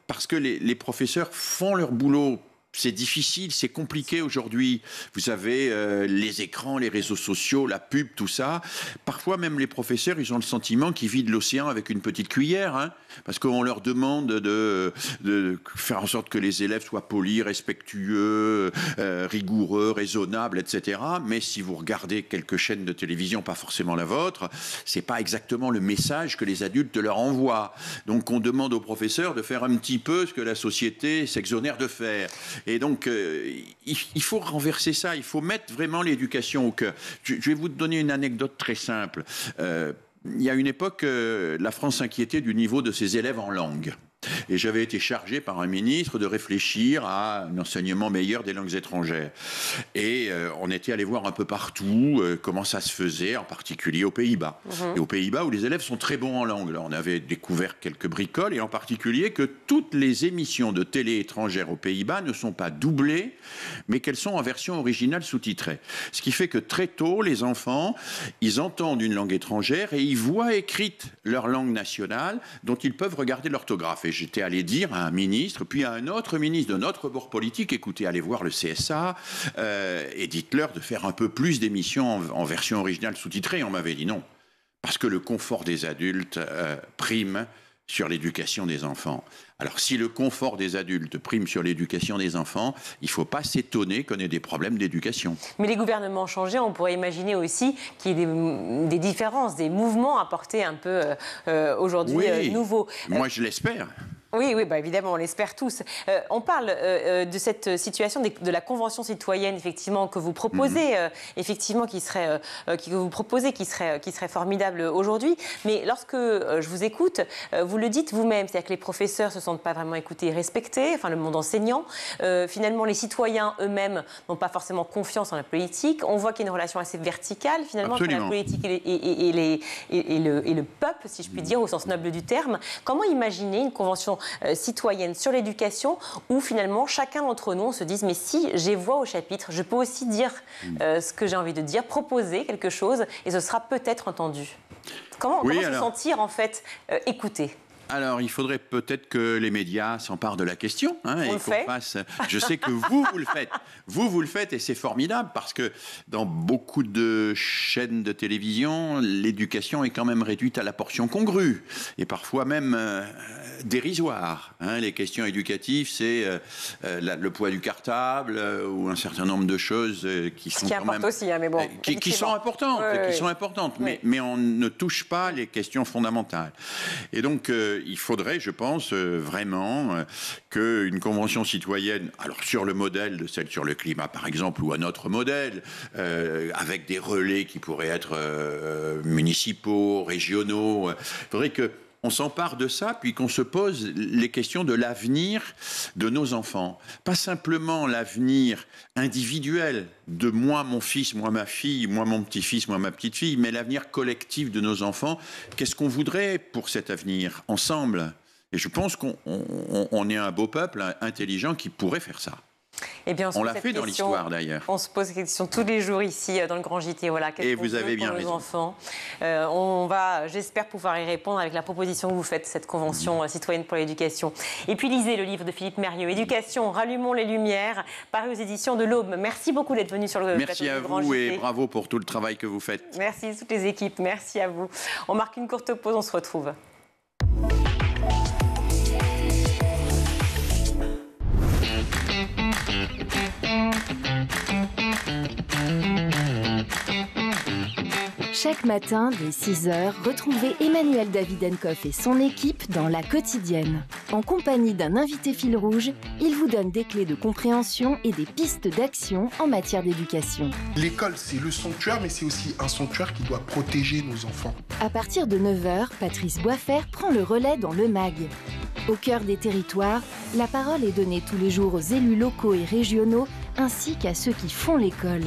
Parce que les professeurs font leur boulot. C'est difficile, c'est compliqué aujourd'hui. Vous avez les écrans, les réseaux sociaux, la pub, tout ça. Parfois, même les professeurs, ils ont le sentiment qu'ils vident l'océan avec une petite cuillère, hein, parce qu'on leur demande de faire en sorte que les élèves soient polis, respectueux, rigoureux, raisonnables, etc. Mais si vous regardez quelques chaînes de télévision, pas forcément la vôtre, c'est pas exactement le message que les adultes leur envoient. Donc, on demande aux professeurs de faire un petit peu ce que la société s'exonère de faire. Et donc, il faut renverser ça, il faut mettre vraiment l'éducation au cœur. Je vais vous donner une anecdote très simple. Il y a une époque, la France s'inquiétait du niveau de ses élèves en langue. Et j'avais été chargé par un ministre de réfléchir à un enseignement meilleur des langues étrangères. Et on était allé voir un peu partout comment ça se faisait, en particulier aux Pays-Bas. Et aux Pays-Bas, où les élèves sont très bons en langue. Là, on avait découvert quelques bricoles, et en particulier que toutes les émissions de télé étrangères aux Pays-Bas ne sont pas doublées, mais qu'elles sont en version originale sous-titrée. Ce qui fait que très tôt, les enfants, ils entendent une langue étrangère et ils voient écrite leur langue nationale, dont ils peuvent regarder l'orthographe. Et j'étais allé dire à un ministre, puis à un autre ministre de notre bord politique, écoutez, allez voir le CSA et dites-leur de faire un peu plus d'émissions en version originale sous-titrée. On m'avait dit non, parce que le confort des adultes prime sur l'éducation des enfants. Alors, si le confort des adultes prime sur l'éducation des enfants, il ne faut pas s'étonner qu'on ait des problèmes d'éducation. Mais les gouvernements changés, on pourrait imaginer aussi qu'il y ait des différences, des mouvements apportés un peu aujourd'hui nouveaux. Moi, je l'espère. Oui, bah évidemment, on l'espère tous. On parle de cette situation de la Convention citoyenne, effectivement, que vous proposez, effectivement, qui serait formidable aujourd'hui. Mais lorsque je vous écoute, vous le dites vous-même, c'est-à-dire que les professeurs ne se sentent pas vraiment écoutés et respectés, enfin le monde enseignant. Finalement, les citoyens eux-mêmes n'ont pas forcément confiance en la politique. On voit qu'il y a une relation assez verticale, finalement, entre la politique et le peuple, si je puis dire, au sens noble du terme. Comment imaginer une convention citoyenne sur l'éducation où finalement chacun d'entre nous se dise mais si j'ai voix au chapitre, je peux aussi dire ce que j'ai envie de dire, proposer quelque chose et ce sera peut-être entendu. Comment se sentir en fait écouté ? Alors, il faudrait peut-être que les médias s'emparent de la question et qu'on fasse. Je sais que vous le faites. Vous le faites et c'est formidable parce que dans beaucoup de chaînes de télévision, l'éducation est quand même réduite à la portion congrue et parfois même dérisoire. Les questions éducatives, c'est le poids du cartable ou un certain nombre de choses qui sont quand même aussi, mais bon, qui sont importantes, mais on ne touche pas les questions fondamentales. Et donc il faudrait, je pense, vraiment qu'une convention citoyenne, alors sur le modèle de celle sur le climat, par exemple, ou un autre modèle, avec des relais qui pourraient être municipaux, régionaux, il faudrait qu'on s'empare de ça, puis qu'on se pose les questions de l'avenir de nos enfants. Pas simplement l'avenir individuel de moi, mon fils, moi, ma fille, moi, mon petit-fils, moi, ma petite-fille, mais l'avenir collectif de nos enfants. Qu'est-ce qu'on voudrait pour cet avenir, ensemble ? Et je pense qu'on est un beau peuple intelligent qui pourrait faire ça. Eh bien, on l'a fait dans l'histoire d'ailleurs. On se pose cette question tous les jours ici dans le Grand JT. Voilà, et vous avez bien raison. Enfants. On va, j'espère, pouvoir y répondre avec la proposition que vous faites, cette convention citoyenne pour l'éducation. Et puis lisez le livre de Philippe Mérieux, Éducation, rallumons les lumières, paru aux éditions de l'Aube. Merci beaucoup d'être venu sur le plateau du Grand JT. Merci à vous et bravo pour tout le travail que vous faites. Merci toutes les équipes, merci à vous. On marque une courte pause, on se retrouve. Chaque matin, dès 6h, retrouvez Emmanuel Davidenkoff et son équipe dans La Quotidienne. En compagnie d'un invité fil rouge, il vous donne des clés de compréhension et des pistes d'action en matière d'éducation. L'école, c'est le sanctuaire, mais c'est aussi un sanctuaire qui doit protéger nos enfants. À partir de 9h, Patrice Boisfer prend le relais dans le MAG. Au cœur des territoires, la parole est donnée tous les jours aux élus locaux et régionaux, ainsi qu'à ceux qui font l'école.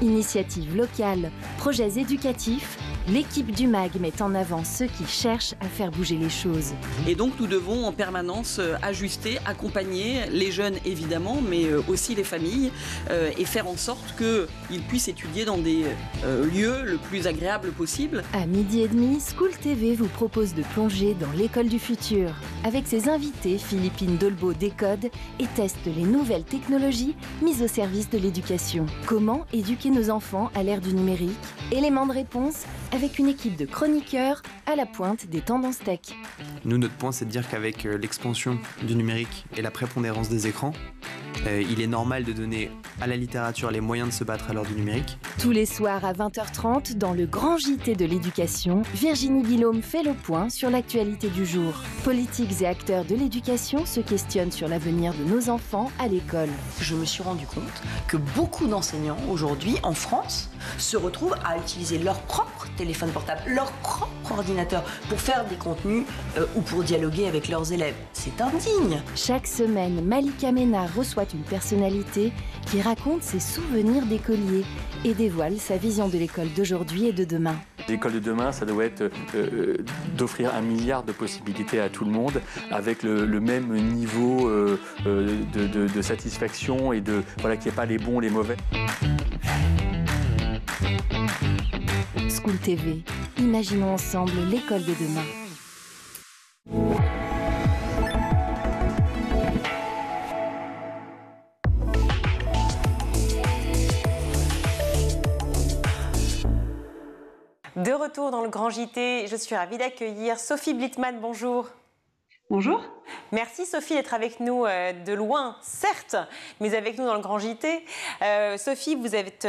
Initiatives locales, projets éducatifs, L'équipe du MAG met en avant ceux qui cherchent à faire bouger les choses. Et donc nous devons en permanence ajuster, accompagner les jeunes évidemment, mais aussi les familles et faire en sorte qu'ils puissent étudier dans des lieux le plus agréables possible. À 12h30, School TV vous propose de plonger dans l'école du futur. Avec ses invités, Philippine Dolbeau décode et teste les nouvelles technologies mises au service de l'éducation. Comment éduquer nos enfants à l'ère du numérique? Élément de réponse avec une équipe de chroniqueurs à la pointe des tendances tech. Nous, notre point, c'est de dire qu'avec l'expansion du numérique et la prépondérance des écrans, il est normal de donner à la littérature les moyens de se battre à l'heure du numérique. Tous les soirs à 20h30, dans le grand JT de l'éducation, Virginie Guillaume fait le point sur l'actualité du jour. Politiques et acteurs de l'éducation se questionnent sur l'avenir de nos enfants à l'école. Je me suis rendu compte que beaucoup d'enseignants aujourd'hui en France se retrouvent à utiliser leur propre téléphone portable, leur propre ordinateur pour faire des contenus ou pour dialoguer avec leurs élèves. C'est indigne. Chaque semaine, Malika Ménard reçoit une personnalité qui raconte ses souvenirs d'écolier et dévoile sa vision de l'école d'aujourd'hui et de demain. L'école de demain, ça doit être d'offrir 1 milliard de possibilités à tout le monde avec le même niveau de satisfaction et qu'il n'y ait pas les bons, les mauvais. School TV, imaginons ensemble l'école de demain. De retour dans le Grand JT, je suis ravie d'accueillir Sophie Blittmann, bonjour. Bonjour. Merci Sophie d'être avec nous de loin, certes, mais avec nous dans le Grand JT. Sophie, vous êtes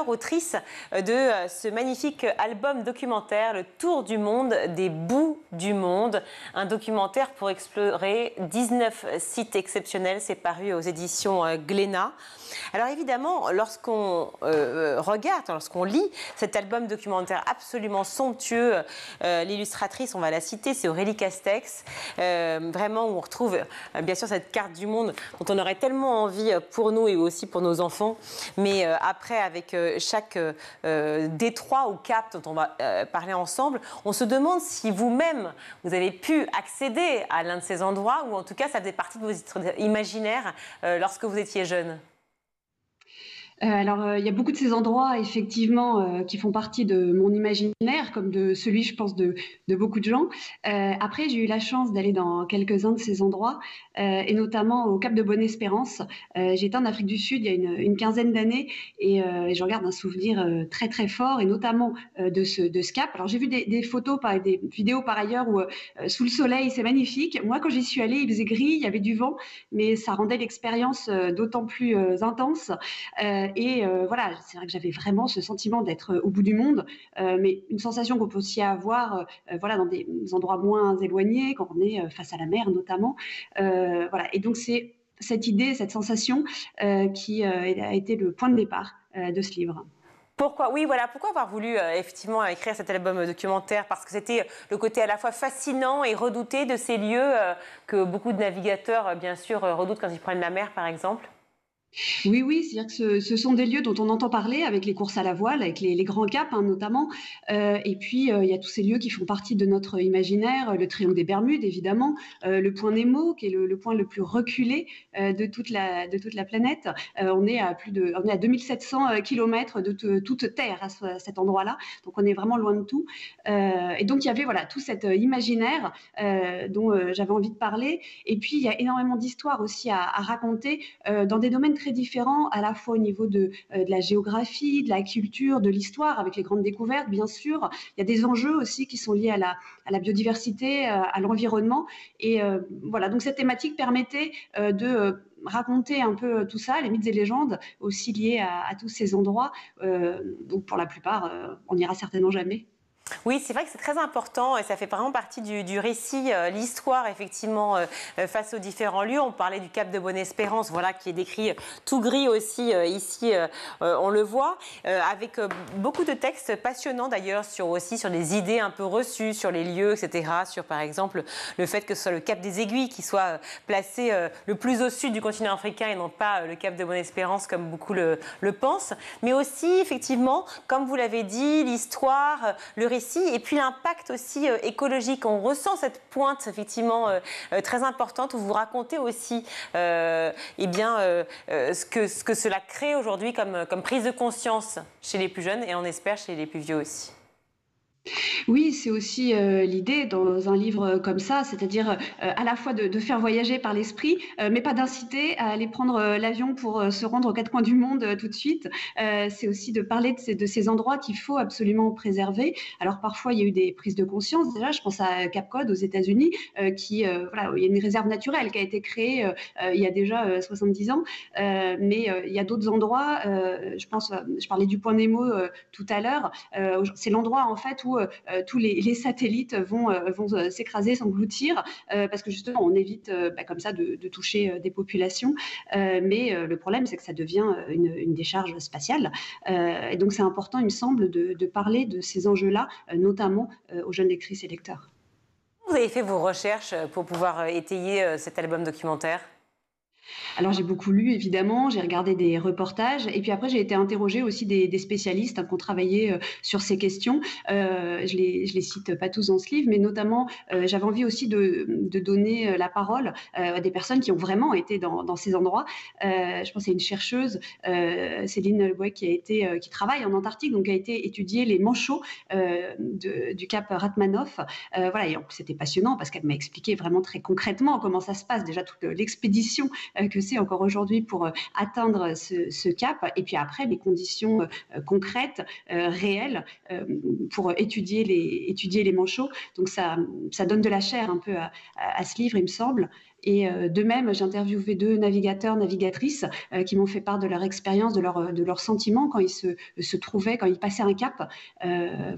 autrice de ce magnifique album documentaire, Le Tour du monde des bouts du monde. Un documentaire pour explorer 19 sites exceptionnels. C'est paru aux éditions Glénat. Alors évidemment, lorsqu'on regarde, lorsqu'on lit cet album documentaire absolument somptueux, l'illustratrice, on va la citer, c'est Aurélie Castex, vraiment où on retrouve bien sûr cette carte du monde dont on aurait tellement envie pour nous et aussi pour nos enfants. Mais après, avec chaque détroit ou cap dont on va parler ensemble, on se demande si vous-même, vous avez pu accéder à l'un de ces endroits ou en tout cas ça faisait partie de vos imaginaires lorsque vous étiez jeune. Alors, il y a beaucoup de ces endroits, effectivement, qui font partie de mon imaginaire, comme de celui, je pense, de beaucoup de gens. Après, j'ai eu la chance d'aller dans quelques-uns de ces endroits, et notamment au Cap de Bonne-Espérance. J'étais en Afrique du Sud il y a une quinzaine d'années, et je regarde un souvenir très, très fort, et notamment de ce cap. Alors, j'ai vu des photos, des vidéos par ailleurs, où sous le soleil, c'est magnifique. Moi, quand j'y suis allée, il faisait gris, il y avait du vent, mais ça rendait l'expérience d'autant plus intense. Voilà, c'est vrai que j'avais vraiment ce sentiment d'être au bout du monde, mais une sensation qu'on peut aussi avoir voilà, dans des endroits moins éloignés, quand on est face à la mer notamment. Voilà. Et donc c'est cette idée, cette sensation qui a été le point de départ de ce livre. Pourquoi, oui, voilà, pourquoi avoir voulu effectivement écrire cet album documentaire? Parce que c'était le côté à la fois fascinant et redouté de ces lieux que beaucoup de navigateurs, bien sûr, redoutent quand ils prennent la mer, par exemple. Oui, c'est-à-dire que ce sont des lieux dont on entend parler avec les courses à la voile, avec les grands caps notamment. Et puis, il y a tous ces lieux qui font partie de notre imaginaire, le triangle des Bermudes, évidemment, le point Nemo, qui est le point le plus reculé de toute la planète. On est à 2700 km de toute Terre à cet endroit-là, donc on est vraiment loin de tout. Et donc, il y avait voilà, tout cet imaginaire dont j'avais envie de parler. Et puis, il y a énormément d'histoires aussi à raconter dans des domaines très différents, à la fois au niveau de la géographie, de la culture, de l'histoire, avec les grandes découvertes, bien sûr. Il y a des enjeux aussi qui sont liés à la biodiversité, à l'environnement. Et voilà, donc cette thématique permettait de raconter un peu tout ça, les mythes et légendes aussi liés à tous ces endroits. Donc pour la plupart, on n'ira certainement jamais. Oui, c'est vrai que c'est très important et ça fait vraiment partie du récit, l'histoire effectivement face aux différents lieux. On parlait du Cap de Bonne-Espérance, voilà, qui est décrit tout gris aussi ici, on le voit, avec beaucoup de textes passionnants d'ailleurs sur des idées un peu reçues sur les lieux, etc. Sur par exemple le fait que ce soit le Cap des Aiguilles qui soit placé le plus au sud du continent africain et non pas le Cap de Bonne-Espérance comme beaucoup le pensent. Mais aussi effectivement, comme vous l'avez dit, l'histoire, le récit et puis l'impact aussi écologique. On ressent cette pointe effectivement très importante où vous racontez aussi ce que cela crée aujourd'hui comme prise de conscience chez les plus jeunes et on espère chez les plus vieux aussi. Oui, c'est aussi l'idée dans un livre comme ça, c'est-à-dire à la fois de faire voyager par l'esprit, mais pas d'inciter à aller prendre l'avion pour se rendre aux quatre coins du monde tout de suite. C'est aussi de parler de ces endroits qu'il faut absolument préserver. Alors parfois, il y a eu des prises de conscience. Déjà, je pense à Cap Cod aux États-Unis, il y a une réserve naturelle qui a été créée il y a déjà 70 ans. Mais il y a d'autres endroits, je parlais du Point Nemo tout à l'heure, c'est l'endroit en fait où tous les satellites vont s'écraser, s'engloutir, parce que justement on évite comme ça de toucher des populations. Mais le problème c'est que ça devient une décharge spatiale. Et donc c'est important, il me semble, de parler de ces enjeux-là, notamment aux jeunes lectrices et lecteurs. Vous avez fait vos recherches pour pouvoir étayer cet album documentaire ? Alors j'ai beaucoup lu évidemment, j'ai regardé des reportages et puis après j'ai été interrogée aussi des spécialistes qui ont travaillé sur ces questions. Je les cite pas tous dans ce livre, mais notamment j'avais envie aussi de donner la parole à des personnes qui ont vraiment été dans ces endroits. Je pense à une chercheuse, Céline Leboué, qui travaille en Antarctique, donc qui a été étudier les manchots du cap Ratmanoff. Voilà, et c'était passionnant parce qu'elle m'a expliqué vraiment très concrètement comment ça se passe, déjà toute l'expédition que c'est encore aujourd'hui pour atteindre ce cap, et puis après les conditions concrètes, réelles, pour étudier les manchots. Donc ça donne de la chair un peu à ce livre, il me semble. Et de même, j'ai interviewé 2 navigateurs, navigatrices qui m'ont fait part de leur expérience, de leurs sentiments quand ils se trouvaient, quand ils passaient un cap.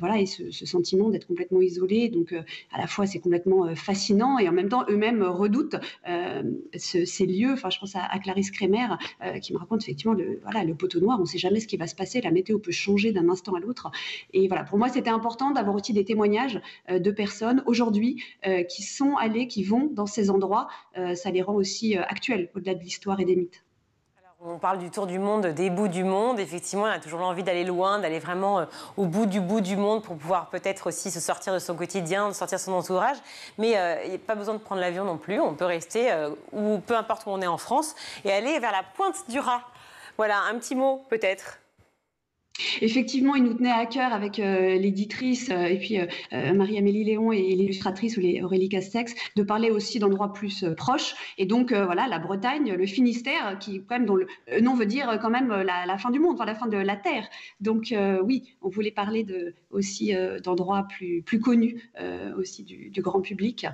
Voilà, et ce sentiment d'être complètement isolé. Donc, à la fois, c'est complètement fascinant et en même temps, eux-mêmes redoutent ces lieux. Enfin, je pense à Clarisse Kremer qui me raconte effectivement le poteau noir. On ne sait jamais ce qui va se passer. La météo peut changer d'un instant à l'autre. Et voilà, pour moi, c'était important d'avoir aussi des témoignages de personnes aujourd'hui qui sont allées, qui vont dans ces endroits. Ça les rend aussi actuels, au-delà de l'histoire et des mythes. Alors, on parle du tour du monde, des bouts du monde. Effectivement, on a toujours l'envie d'aller loin, d'aller vraiment au bout du monde pour pouvoir peut-être aussi se sortir de son quotidien, de sortir de son entourage. Mais il n'y a pas besoin de prendre l'avion non plus. On peut rester, ou peu importe où on est en France, et aller vers la pointe du Raz. Voilà, un petit mot peut-être. Effectivement, il nous tenait à cœur avec l'éditrice et puis Marie-Amélie Léon et l'illustratrice Aurélie Castex de parler aussi d'endroits plus proches. Et donc voilà, la Bretagne, le Finistère, qui quand même dont le nom veut dire quand même la fin du monde, enfin la fin de la Terre. Donc oui, on voulait parler aussi d'endroits plus connus aussi du grand public.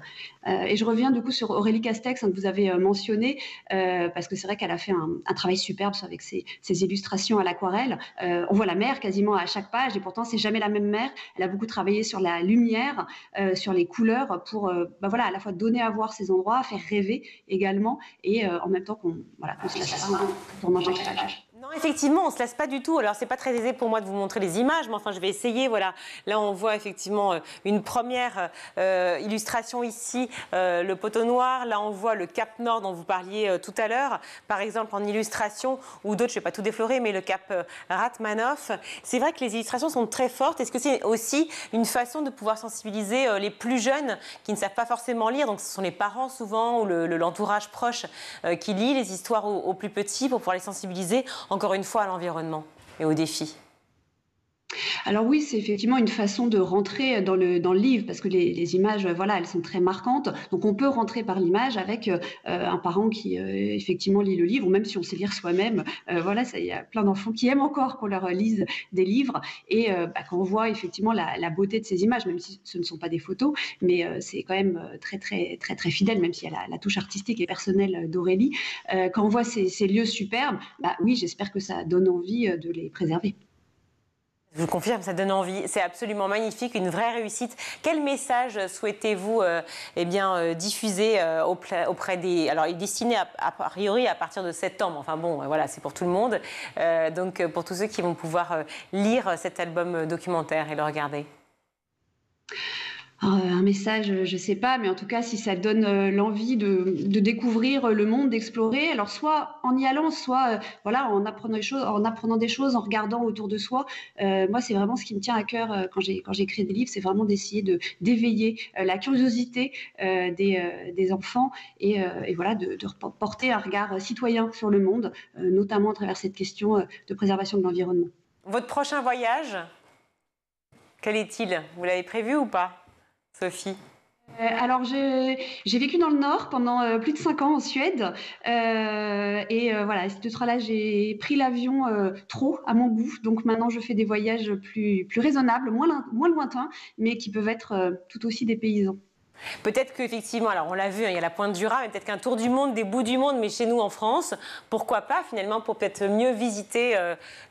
Et je reviens du coup sur Aurélie Castex que vous avez mentionné parce que c'est vrai qu'elle a fait un travail superbe avec ses illustrations à l'aquarelle. On voit la mer quasiment à chaque page et pourtant c'est jamais la même mer. Elle a beaucoup travaillé sur la lumière, sur les couleurs pour voilà, à la fois donner à voir ces endroits, faire rêver également et en même temps qu'on se laisse pas pour manger chaque page. Non, effectivement, on ne se lasse pas du tout. Alors, ce n'est pas très aisé pour moi de vous montrer les images, mais enfin, je vais essayer. Voilà. Là, on voit effectivement une première illustration ici, le poteau noir. Là, on voit le Cap Nord dont vous parliez tout à l'heure. Par exemple, en illustration, ou d'autres, je ne vais pas tout déflorer, mais le Cap Ratmanoff. C'est vrai que les illustrations sont très fortes. Est-ce que c'est aussi une façon de pouvoir sensibiliser les plus jeunes qui ne savent pas forcément lire? Donc, ce sont les parents souvent ou l'entourage proche qui lit les histoires aux plus petits pour pouvoir les sensibiliser encore une fois à l'environnement et aux défis. Alors oui, c'est effectivement une façon de rentrer dans le livre parce que les images, voilà, elles sont très marquantes. Donc on peut rentrer par l'image avec un parent qui effectivement lit le livre, ou même si on sait lire soi-même. Voilà, il y a plein d'enfants qui aiment encore qu'on leur lise des livres. Et quand on voit effectivement la beauté de ces images, même si ce ne sont pas des photos, mais c'est quand même très, très, très, très fidèle, même s'il y a la touche artistique et personnelle d'Aurélie. Quand on voit ces lieux superbes, oui, j'espère que ça donne envie de les préserver. Je vous confirme, ça donne envie. C'est absolument magnifique, une vraie réussite. Quel message souhaitez-vous diffuser auprès des... Alors, il est destiné a priori à partir de septembre. Enfin bon, voilà, c'est pour tout le monde. Donc, pour tous ceux qui vont pouvoir lire cet album documentaire et le regarder. Un message, je ne sais pas, mais en tout cas, si ça donne l'envie de découvrir le monde, d'explorer, alors soit en y allant, soit en apprenant des choses, en regardant autour de soi. Moi, c'est vraiment ce qui me tient à cœur quand j'écris des livres, c'est vraiment d'essayer d'éveiller la curiosité des enfants et de porter un regard citoyen sur le monde, notamment à travers cette question de préservation de l'environnement. Votre prochain voyage, quel est-il? Vous l'avez prévu ou pas, Sophie? Alors, j'ai vécu dans le Nord pendant plus de 5 ans en Suède. Cette fois-là, j'ai pris l'avion trop à mon goût. Donc maintenant, je fais des voyages plus raisonnables, moins lointains, mais qui peuvent être tout aussi dépaysants. Peut-être qu'effectivement, alors on l'a vu, il y a la Pointe du Raz, mais peut-être qu'un tour du monde, des bouts du monde, mais chez nous en France, pourquoi pas finalement, pour peut-être mieux visiter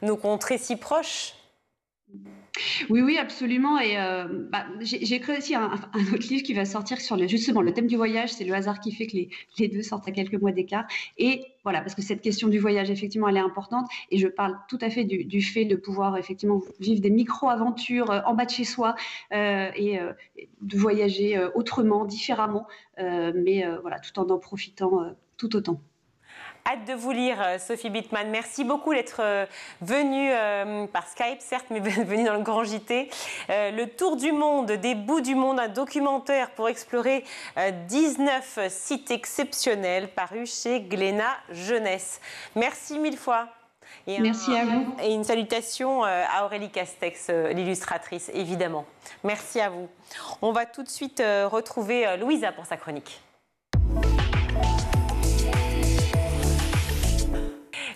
nos contrées si proches? Oui, absolument. Et j'ai écrit aussi un autre livre qui va sortir sur justement le thème du voyage. C'est le hasard qui fait que les deux sortent à quelques mois d'écart. Et voilà, parce que cette question du voyage, effectivement, elle est importante. Et je parle tout à fait du fait de pouvoir effectivement vivre des micro-aventures en bas de chez soi et de voyager autrement, différemment, mais tout en profitant tout autant. Hâte de vous lire, Sophie Bittmann. Merci beaucoup d'être venue par Skype, certes, mais venue dans le Grand JT. Le tour du monde, des bouts du monde, un documentaire pour explorer 19 sites exceptionnels paru chez Glénat Jeunesse. Merci mille fois. Merci à vous. Et une salutation à Aurélie Castex, l'illustratrice, évidemment. Merci à vous. On va tout de suite retrouver Louisa pour sa chronique.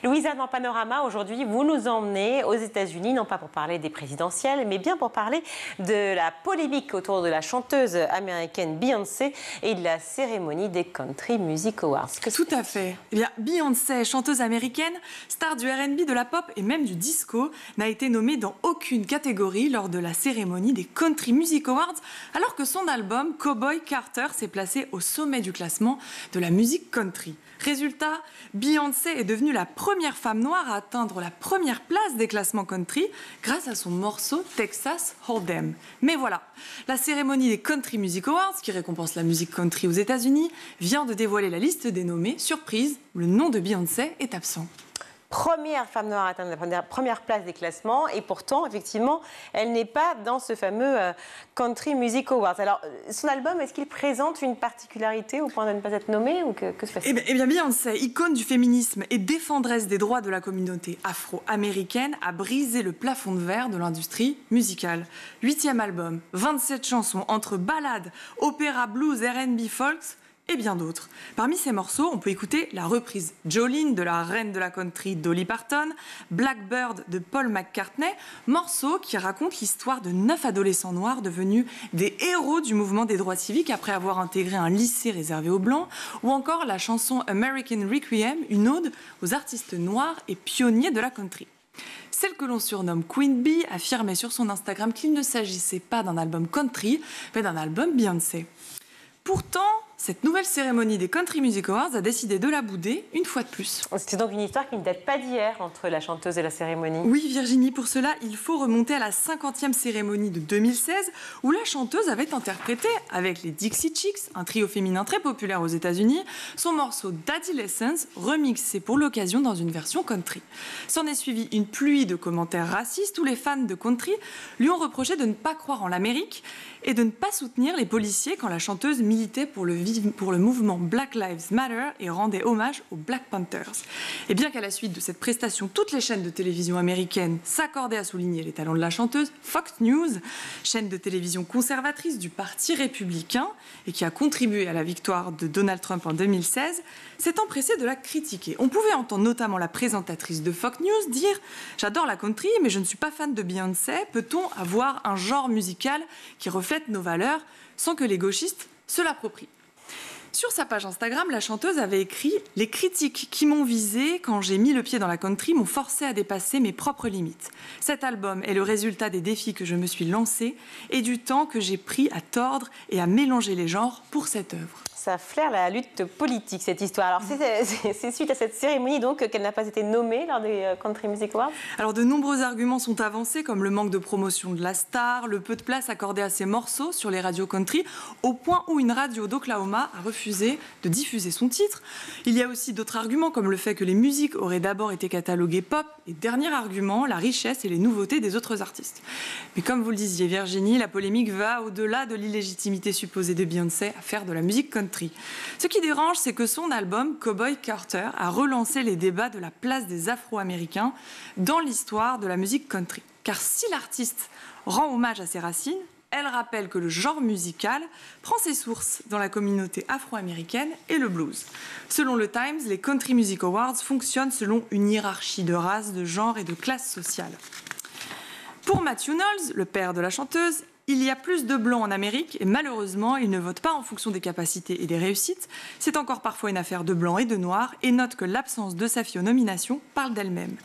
Louisa, dans Panorama, aujourd'hui, vous nous emmenez aux États-Unis, non pas pour parler des présidentielles, mais bien pour parler de la polémique autour de la chanteuse américaine Beyoncé et de la cérémonie des Country Music Awards. Tout à fait. Eh bien, Beyoncé, chanteuse américaine, star du R&B, de la pop et même du disco, n'a été nommée dans aucune catégorie lors de la cérémonie des Country Music Awards, alors que son album Cowboy Carter s'est placé au sommet du classement de la musique country. Résultat, Beyoncé est devenue la première femme noire à atteindre la première place des classements country grâce à son morceau Texas Hold'em. Mais voilà, la cérémonie des Country Music Awards, qui récompense la musique country aux États-Unis, vient de dévoiler la liste des nommés. Surprise, le nom de Beyoncé est absent. Première femme noire à atteindre la première place des classements et pourtant, effectivement, elle n'est pas dans ce fameux Country Music Awards. Alors, son album, est-ce qu'il présente une particularité au point de ne pas être nommé ou que se passe-t-il ? Eh bien, Beyoncé, icône du féminisme et défendresse des droits de la communauté afro-américaine, a brisé le plafond de verre de l'industrie musicale. 8e album, 27 chansons entre ballades, opéra, blues, R&B, folks et bien d'autres. Parmi ces morceaux, on peut écouter la reprise Jolene de la reine de la country Dolly Parton, Blackbird de Paul McCartney, morceau qui raconte l'histoire de 9 adolescents noirs devenus des héros du mouvement des droits civiques après avoir intégré un lycée réservé aux blancs, ou encore la chanson American Requiem, une ode aux artistes noirs et pionniers de la country. Celle que l'on surnomme Queen Bee affirmait sur son Instagram qu'il ne s'agissait pas d'un album country, mais d'un album Beyoncé. Pourtant, cette nouvelle cérémonie des Country Music Awards a décidé de la bouder une fois de plus. C'est donc une histoire qui ne date pas d'hier entre la chanteuse et la cérémonie. Oui, Virginie, pour cela, il faut remonter à la 50e cérémonie de 2016 où la chanteuse avait interprété, avec les Dixie Chicks, un trio féminin très populaire aux États-Unis, son morceau Daddy Lessons, remixé pour l'occasion dans une version country. S'en est suivi une pluie de commentaires racistes où les fans de country lui ont reproché de ne pas croire en l'Amérique et de ne pas soutenir les policiers quand la chanteuse militait pour le mouvement Black Lives Matter et rendait hommage aux Black Panthers. Et bien qu'à la suite de cette prestation, toutes les chaînes de télévision américaines s'accordaient à souligner les talents de la chanteuse, Fox News, chaîne de télévision conservatrice du Parti républicain et qui a contribué à la victoire de Donald Trump en 2016, s'est empressé de la critiquer. On pouvait entendre notamment la présentatrice de Fox News dire « J'adore la country, mais je ne suis pas fan de Beyoncé. Peut-on avoir un genre musical qui reflète nos valeurs sans que les gauchistes se l'approprient ?» Sur sa page Instagram, la chanteuse avait écrit « Les critiques qui m'ont visée quand j'ai mis le pied dans la country m'ont forcé à dépasser mes propres limites. Cet album est le résultat des défis que je me suis lancés et du temps que j'ai pris à tordre et à mélanger les genres pour cette œuvre. » Ça flaire la lutte politique, cette histoire. Alors, c'est suite à cette cérémonie donc qu'elle n'a pas été nommée lors des Country Music Awards. Alors, de nombreux arguments sont avancés, comme le manque de promotion de la star, le peu de place accordée à ses morceaux sur les radios country, au point où une radio d'Oklahoma a refusé de diffuser son titre. Il y a aussi d'autres arguments, comme le fait que les musiques auraient d'abord été cataloguées pop, et dernier argument, la richesse et les nouveautés des autres artistes. Mais comme vous le disiez, Virginie, la polémique va au-delà de l'illégitimité supposée de Beyoncé à faire de la musique country. Ce qui dérange, c'est que son album Cowboy Carter a relancé les débats de la place des Afro-Américains dans l'histoire de la musique country. Car si l'artiste rend hommage à ses racines, elle rappelle que le genre musical prend ses sources dans la communauté afro-américaine et le blues. Selon le Times, les Country Music Awards fonctionnent selon une hiérarchie de race, de genre et de classe sociale. Pour Matthew Knowles, le père de la chanteuse, il y a plus de blancs en Amérique et malheureusement, ils ne votent pas en fonction des capacités et des réussites. C'est encore parfois une affaire de blancs et de noirs et note que l'absence de sa fille aux nominations parle d'elle-même.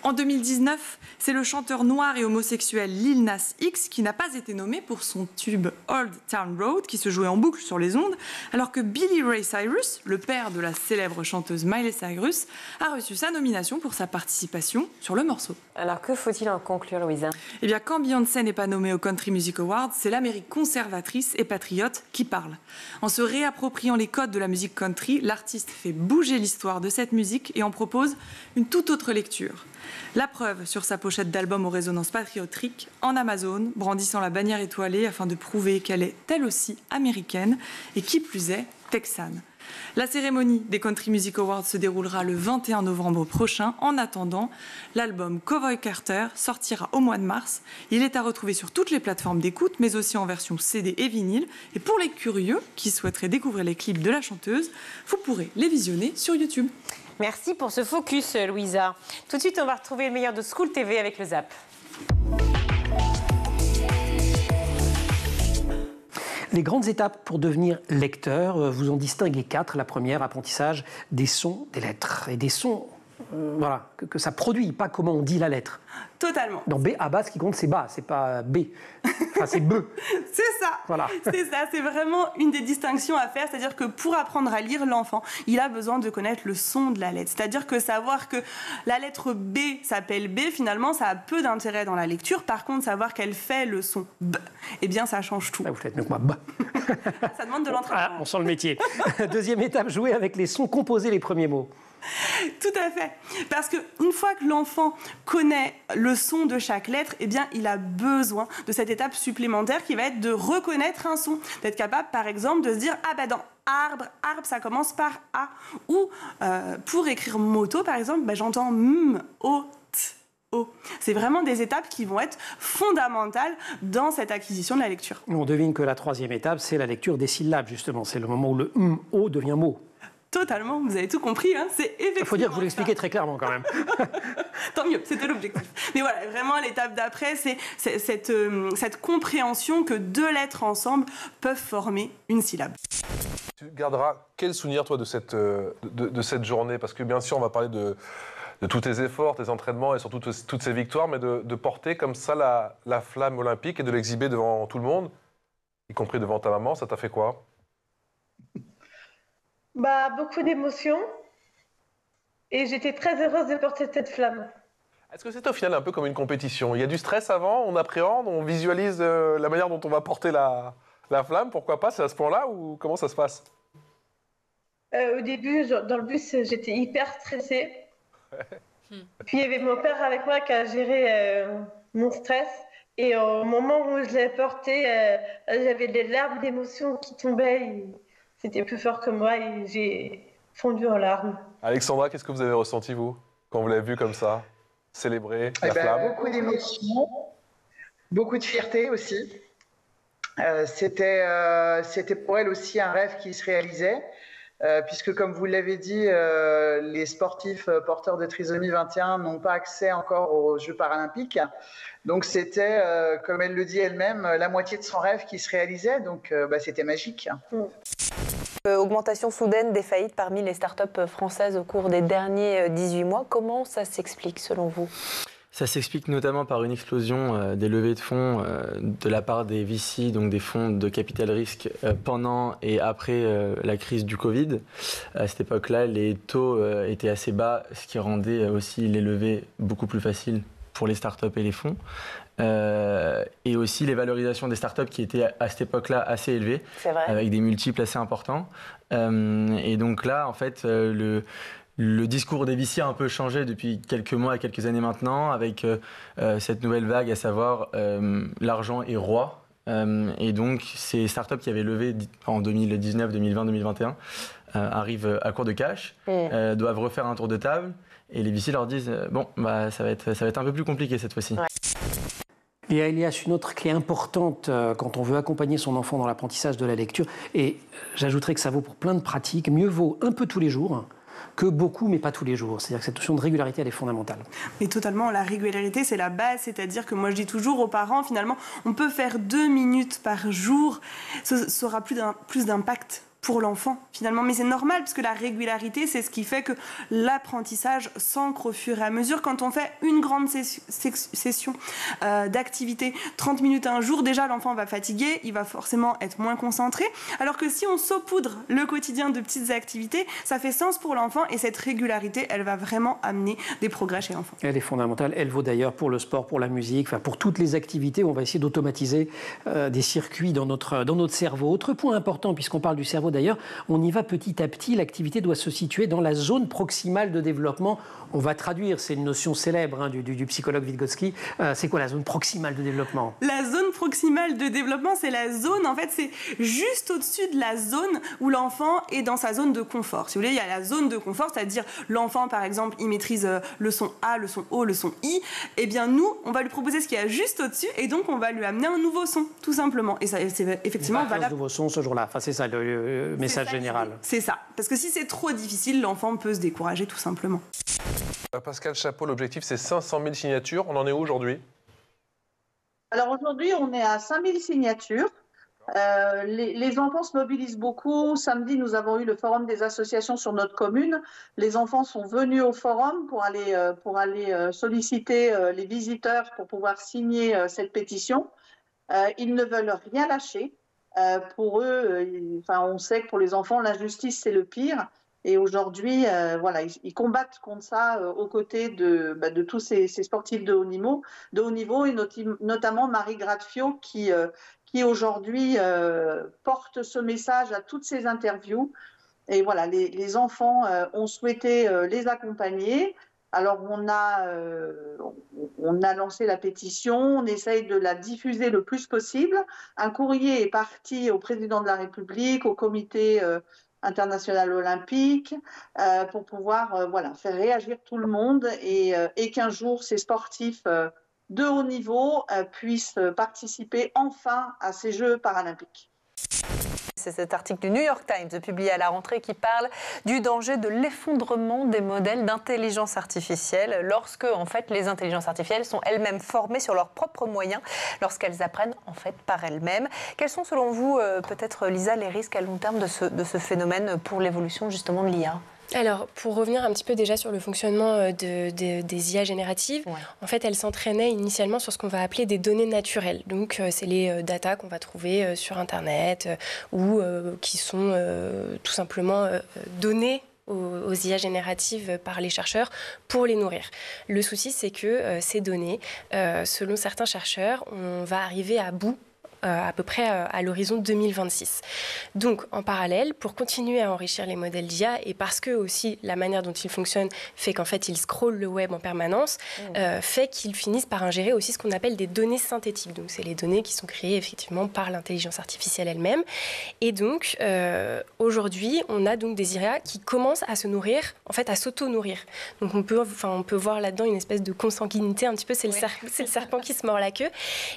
En 2019, c'est le chanteur noir et homosexuel Lil Nas X qui n'a pas été nommé pour son tube Old Town Road qui se jouait en boucle sur les ondes, alors que Billy Ray Cyrus, le père de la célèbre chanteuse Miley Cyrus, a reçu sa nomination pour sa participation sur le morceau. Alors que faut-il en conclure, Louisa ? Eh bien, quand Beyoncé n'est pas nommée au Country Music Awards, c'est l'Amérique conservatrice et patriote qui parle. En se réappropriant les codes de la musique country, l'artiste fait bouger l'histoire de cette musique et en propose une toute autre lecture. La preuve sur sa pochette d'album aux résonances patriotiques, en Amazon, brandissant la bannière étoilée afin de prouver qu'elle est elle aussi américaine et qui plus est, texane. La cérémonie des Country Music Awards se déroulera le 21 novembre prochain. En attendant, l'album Cowboy Carter sortira au mois de mars. Il est à retrouver sur toutes les plateformes d'écoute, mais aussi en version CD et vinyle. Et pour les curieux qui souhaiteraient découvrir les clips de la chanteuse, vous pourrez les visionner sur YouTube. Merci pour ce focus, Louisa. Tout de suite, on va retrouver le meilleur de School TV avec le Zap. Les grandes étapes pour devenir lecteur, vous en distinguez 4. La première, apprentissage des sons des lettres et des sons voilà, que ça produit, pas comment on dit la lettre. Totalement. Dans B, à bas, ce qui compte, c'est bas, c'est pas B. Enfin, c'est B. C'est ça. Voilà. C'est ça, c'est vraiment une des distinctions à faire. C'est-à-dire que pour apprendre à lire, l'enfant, il a besoin de connaître le son de la lettre. C'est-à-dire que savoir que la lettre B s'appelle B, finalement, ça a peu d'intérêt dans la lecture. Par contre, savoir qu'elle fait le son B, eh bien, ça change tout. Ah, vous faites mieux que moi. B. Ça demande de l'entraînement. Ah, on sent le métier. Deuxième étape, jouer avec les sons, composer les premiers mots. Tout à fait. Parce qu'une fois que l'enfant connaît le son de chaque lettre, eh bien, il a besoin de cette étape supplémentaire qui va être de reconnaître un son. D'être capable, par exemple, de se dire « Ah bah dans arbre, arbre, ça commence par A ». Ou pour écrire moto, par exemple, bah, j'entends M, O, T, O. C'est vraiment des étapes qui vont être fondamentales dans cette acquisition de la lecture. On devine que la troisième étape, c'est la lecture des syllabes, justement. C'est le moment où le M, O devient mot. Totalement, vous avez tout compris, hein. C'est effectivement. Il faut dire que vous l'expliquez très clairement quand même. Tant mieux, c'était l'objectif. Mais voilà, vraiment, l'étape d'après, c'est cette compréhension que deux lettres ensemble peuvent former une syllabe. Tu garderas quel souvenir, toi, de cette journée? Parce que bien sûr, on va parler de tous tes efforts, tes entraînements et surtout toutes ces victoires, mais de porter comme ça la flamme olympique et de l'exhiber devant tout le monde, y compris devant ta maman, ça t'a fait quoi? Bah, beaucoup d'émotions et j'étais très heureuse de porter cette flamme. Est-ce que c'est au final un peu comme une compétition? Il y a du stress avant, on appréhende, on visualise la manière dont on va porter la flamme, pourquoi pas? C'est à ce point-là ou comment ça se passe? Au début, dans le bus, j'étais hyper stressée. Puis il y avait mon père avec moi qui a géré mon stress. Et au moment où je l'ai porté, j'avais des larmes d'émotion qui tombaient. C'était plus fort que moi et j'ai fondu en larmes. Alexandra, qu'est-ce que vous avez ressenti, vous, quand vous l'avez vu comme ça, célébrer la flamme? Beaucoup d'émotions, beaucoup de fierté aussi. C'était pour elle aussi un rêve qui se réalisait, puisque comme vous l'avez dit, les sportifs porteurs de trisomie 21 n'ont pas accès encore aux Jeux paralympiques. Donc c'était, comme elle le dit elle-même, la moitié de son rêve qui se réalisait, donc c'était magique. Augmentation soudaine des faillites parmi les startups françaises au cours des derniers 18 mois. Comment ça s'explique selon vous ? Ça s'explique notamment par une explosion des levées de fonds de la part des VC, donc des fonds de capital risque, pendant et après la crise du Covid. À cette époque-là, les taux étaient assez bas, ce qui rendait aussi les levées beaucoup plus faciles pour les startups et les fonds. Et aussi les valorisations des startups qui étaient à cette époque-là assez élevées, avec des multiples assez importants. Et donc là, en fait, le discours des VC a un peu changé depuis quelques mois et quelques années maintenant, avec cette nouvelle vague, à savoir l'argent est roi. Et donc, ces startups qui avaient levé en 2019, 2020, 2021 arrivent à court de cash, doivent refaire un tour de table. Et les VC leur disent bon, bah, ça va être un peu plus compliqué cette fois-ci. Et Elias, une autre clé importante quand on veut accompagner son enfant dans l'apprentissage de la lecture, et j'ajouterais que ça vaut pour plein de pratiques, mieux vaut un peu tous les jours que beaucoup, mais pas tous les jours. C'est-à-dire que cette notion de régularité, elle est fondamentale. Mais totalement, la régularité, c'est la base. C'est-à-dire que moi, je dis toujours aux parents, finalement, on peut faire 2 minutes par jour. Ça aura plus d'impact pour l'enfant, finalement. Mais c'est normal, parce que la régularité, c'est ce qui fait que l'apprentissage s'ancre au fur et à mesure. Quand on fait une grande session d'activité, 30 minutes un jour, déjà, l'enfant va fatiguer, il va forcément être moins concentré. Alors que si on saupoudre le quotidien de petites activités, ça fait sens pour l'enfant, et cette régularité, elle va vraiment amener des progrès chez l'enfant. Elle est fondamentale. Elle vaut d'ailleurs pour le sport, pour la musique, enfin pour toutes les activités où on va essayer d'automatiser des circuits dans notre cerveau. Autre point important, puisqu'on parle du cerveau, d'ailleurs, on y va petit à petit. L'activité doit se situer dans la zone proximale de développement. On va traduire, c'est une notion célèbre du psychologue Vygotsky. C'est quoi la zone proximale de développement ? La zone proximale de développement, c'est la zone, en fait, c'est juste au-dessus de la zone où l'enfant est dans sa zone de confort. Si vous voulez, il y a la zone de confort, c'est-à-dire l'enfant, par exemple, il maîtrise le son A, le son O, le son I. Eh bien, nous, on va lui proposer ce qu'il y a juste au-dessus, et donc on va lui amener un nouveau son, tout simplement. Et ça, c'est effectivement valable. Un nouveau son ce jour-là. Enfin, c'est ça le message général. C'est ça. Parce que si c'est trop difficile, l'enfant peut se décourager, tout simplement. Pascal Chapeau, l'objectif c'est 500 000 signatures. On en est où aujourd'hui ? Alors aujourd'hui, on est à 5000 signatures. Les enfants se mobilisent beaucoup. Samedi, nous avons eu le forum des associations sur notre commune. Les enfants sont venus au forum pour aller solliciter les visiteurs pour pouvoir signer cette pétition. Ils ne veulent rien lâcher. Pour eux, on sait que pour les enfants, l'injustice, c'est le pire. Et aujourd'hui, ils combattent contre ça aux côtés de tous ces sportifs de haut niveau et notamment Marie Gratefio qui aujourd'hui porte ce message à toutes ces interviews. Et voilà, les enfants ont souhaité les accompagner. Alors on a lancé la pétition, on essaye de la diffuser le plus possible. Un courrier est parti au président de la République, au comité international olympique, pour pouvoir faire réagir tout le monde et qu'un jour ces sportifs de haut niveau puissent participer enfin à ces Jeux paralympiques. C'est cet article du New York Times publié à la rentrée qui parle du danger de l'effondrement des modèles d'intelligence artificielle lorsque en fait, les intelligences artificielles sont elles-mêmes formées sur leurs propres moyens, lorsqu'elles apprennent en fait, par elles-mêmes. Quels sont selon vous, peut-être Lisa, les risques à long terme de ce phénomène pour l'évolution justement de l'IA ? Alors, pour revenir un petit peu déjà sur le fonctionnement des IA génératives, en fait, elles s'entraînaient initialement sur ce qu'on va appeler des données naturelles. Donc, c'est les datas qu'on va trouver sur Internet ou qui sont tout simplement données aux IA génératives par les chercheurs pour les nourrir. Le souci, c'est que ces données, selon certains chercheurs, on va arriver à bout à peu près à l'horizon 2026. Donc, en parallèle, pour continuer à enrichir les modèles d'IA, et parce que aussi la manière dont ils fonctionnent fait qu'en fait, ils scrollent le web en permanence, fait qu'ils finissent par ingérer aussi ce qu'on appelle des données synthétiques. Donc, c'est les données qui sont créées effectivement par l'intelligence artificielle elle-même. Et donc, aujourd'hui, on a donc des IA qui commencent à se nourrir, en fait, à s'auto-nourrir. Donc, on peut voir là-dedans une espèce de consanguinité, un petit peu, c'est le serpent qui se mord la queue.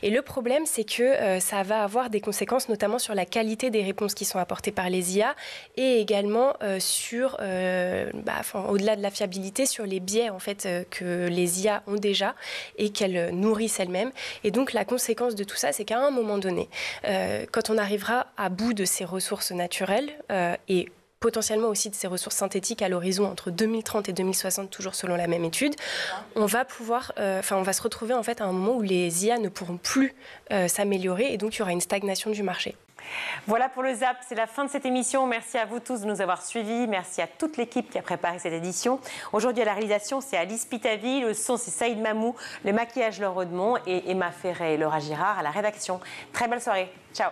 Et le problème, c'est que ça ça va avoir des conséquences notamment sur la qualité des réponses qui sont apportées par les IA et également sur, au-delà de la fiabilité, sur les biais en fait, que les IA ont déjà et qu'elles nourrissent elles-mêmes. Et donc la conséquence de tout ça, c'est qu'à un moment donné, quand on arrivera à bout de ces ressources naturelles et potentiellement aussi de ces ressources synthétiques à l'horizon entre 2030 et 2060, toujours selon la même étude, on va se retrouver en fait à un moment où les IA ne pourront plus s'améliorer et donc il y aura une stagnation du marché. Voilà pour le ZAP, c'est la fin de cette émission. Merci à vous tous de nous avoir suivis. Merci à toute l'équipe qui a préparé cette édition. Aujourd'hui à la réalisation, c'est Alice Pitavi, le son c'est Saïd Mamou, le maquillage Laure Redemont et Emma Ferret et Laura Girard à la rédaction. Très belle soirée, ciao.